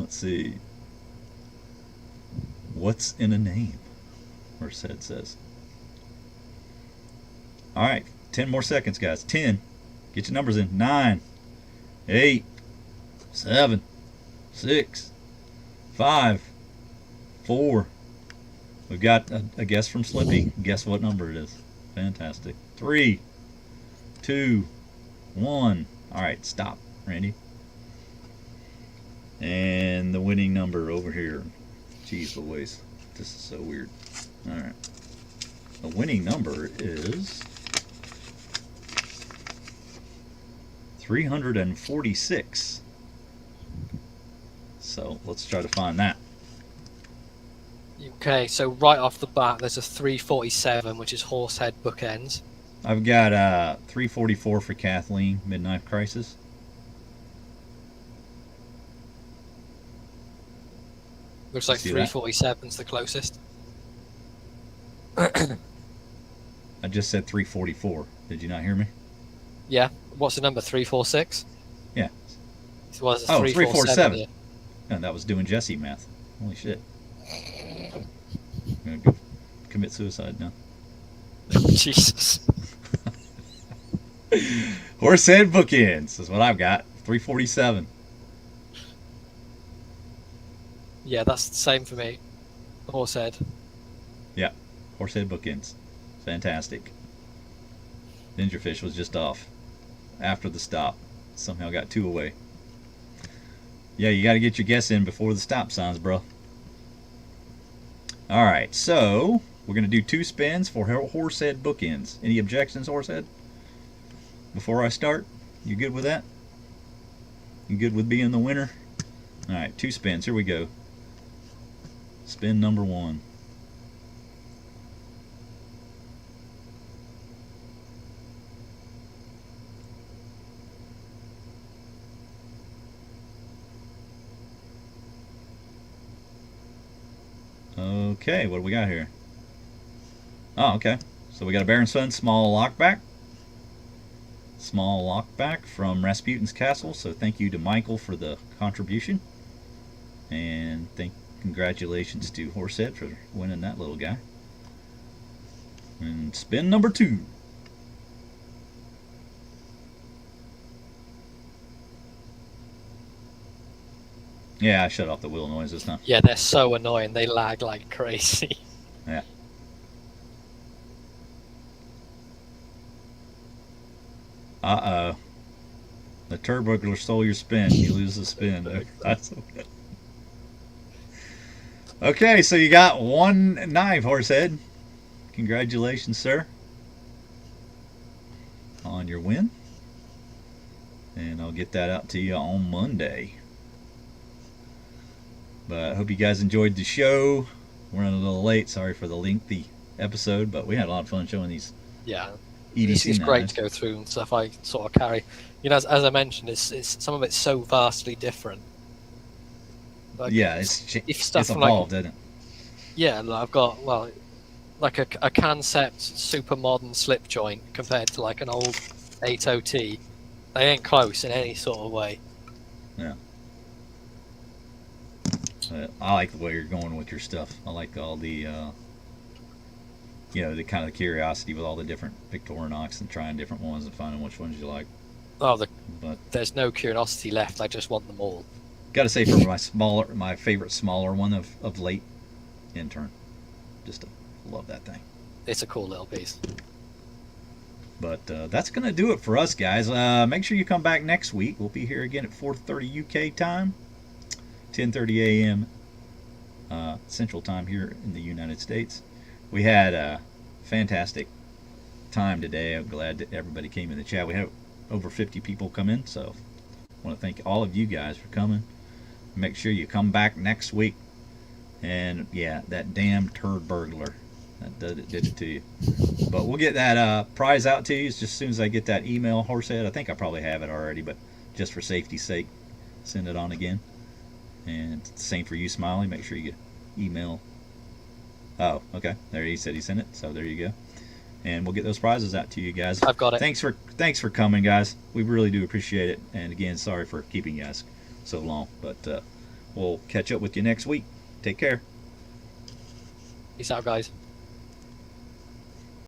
Let's see. What's in a name? Merced says. All right, 10 more seconds, guys. 10. Get your numbers in. 9, 8, 7, 6, 5, 4. We've got a guess from Slippy. Guess what number it is. Fantastic. 3, 2, 1. All right, stop, Randy. And the winning number over here. Jeez Louise. This is so weird. All right. The winning number is 346. So let's try to find that. Okay, so right off the bat, there's a 347, which is Horsehead Bookends. I've got 344 for Kathleen, Midnight Crisis. Looks like See that? 347's the closest. I just said 344. Did you not hear me? Yeah. What's the number? 346? Yeah. It was Oh, 347. 347. Yeah. And that was doing Jesse math. Holy shit. I'm going to go commit suicide now. Jesus. Horsehead Bookends is what I've got. 347. Yeah, that's the same for me. Horsehead. Yeah, horsehead bookends. Fantastic. Ninjafish was just off after the stop. Somehow got 2 away. Yeah, you got to get your guess in before the stop signs, bro. All right, so we're going to do 2 spins for horsehead bookends. Any objections, horsehead? Before I start, you good with that? You good with being the winner? All right, 2 spins. Here we go. Spin number 1. Okay, what do we got here? Oh, okay. So we got a Baron's Fun small lockback. Small lockback from Rasputin's Castle. So thank you to Michael for the contribution. And congratulations to Horsehead for winning that little guy. And spin number 2. Yeah, I shut off the wheel noise this time. Yeah, they're so annoying. They lag like crazy. Yeah. Uh-oh. The turbougler stole your spin. You lose the spin. That's okay. Okay, so you got 1 knife, Horsehead. Congratulations, sir, on your win. And I'll get that out to you on Monday. But I hope you guys enjoyed the show. We're running a little late. Sorry for the lengthy episode, but we had a lot of fun showing these. Yeah. EDC It's great to go through and stuff I sort of carry. You know, as I mentioned, it's some of it's so vastly different. Like, yeah, it's stuff evolved, like, isn't it? Yeah, I've got like a concept super modern slip joint compared to like an old 8OT. They ain't close in any sort of way. Yeah. I like the way you're going with your stuff. I like all the the kind of curiosity with all the different Victorinox and trying different ones and finding which ones you like. Oh, but there's no curiosity left. I just want them all. Got to say, for my favorite smaller one of late, Intern. Just love that thing. It's a cool little piece. But that's going to do it for us, guys. Make sure you come back next week. We'll be here again at 4:30 UK time, 10:30 a.m. Central time here in the United States. We had a fantastic time today. I'm glad that everybody came in the chat. We had over 50 people come in, so I want to thank all of you guys for coming. Make sure you come back next week. And yeah, that damn turd burglar, that did it to you. But we'll get that prize out to you just as soon as I get that email, Horsehead. I think I probably have it already, but just for safety's sake, send it on again. And same for you, Smiley. Make sure you get email. Oh, okay. There, he said he sent it, so there you go. And we'll get those prizes out to you guys. I've got it. Thanks for coming, guys. We really do appreciate it. And again, sorry for keeping you guys so long, but we'll catch up with you next week. Take care. Peace out, guys.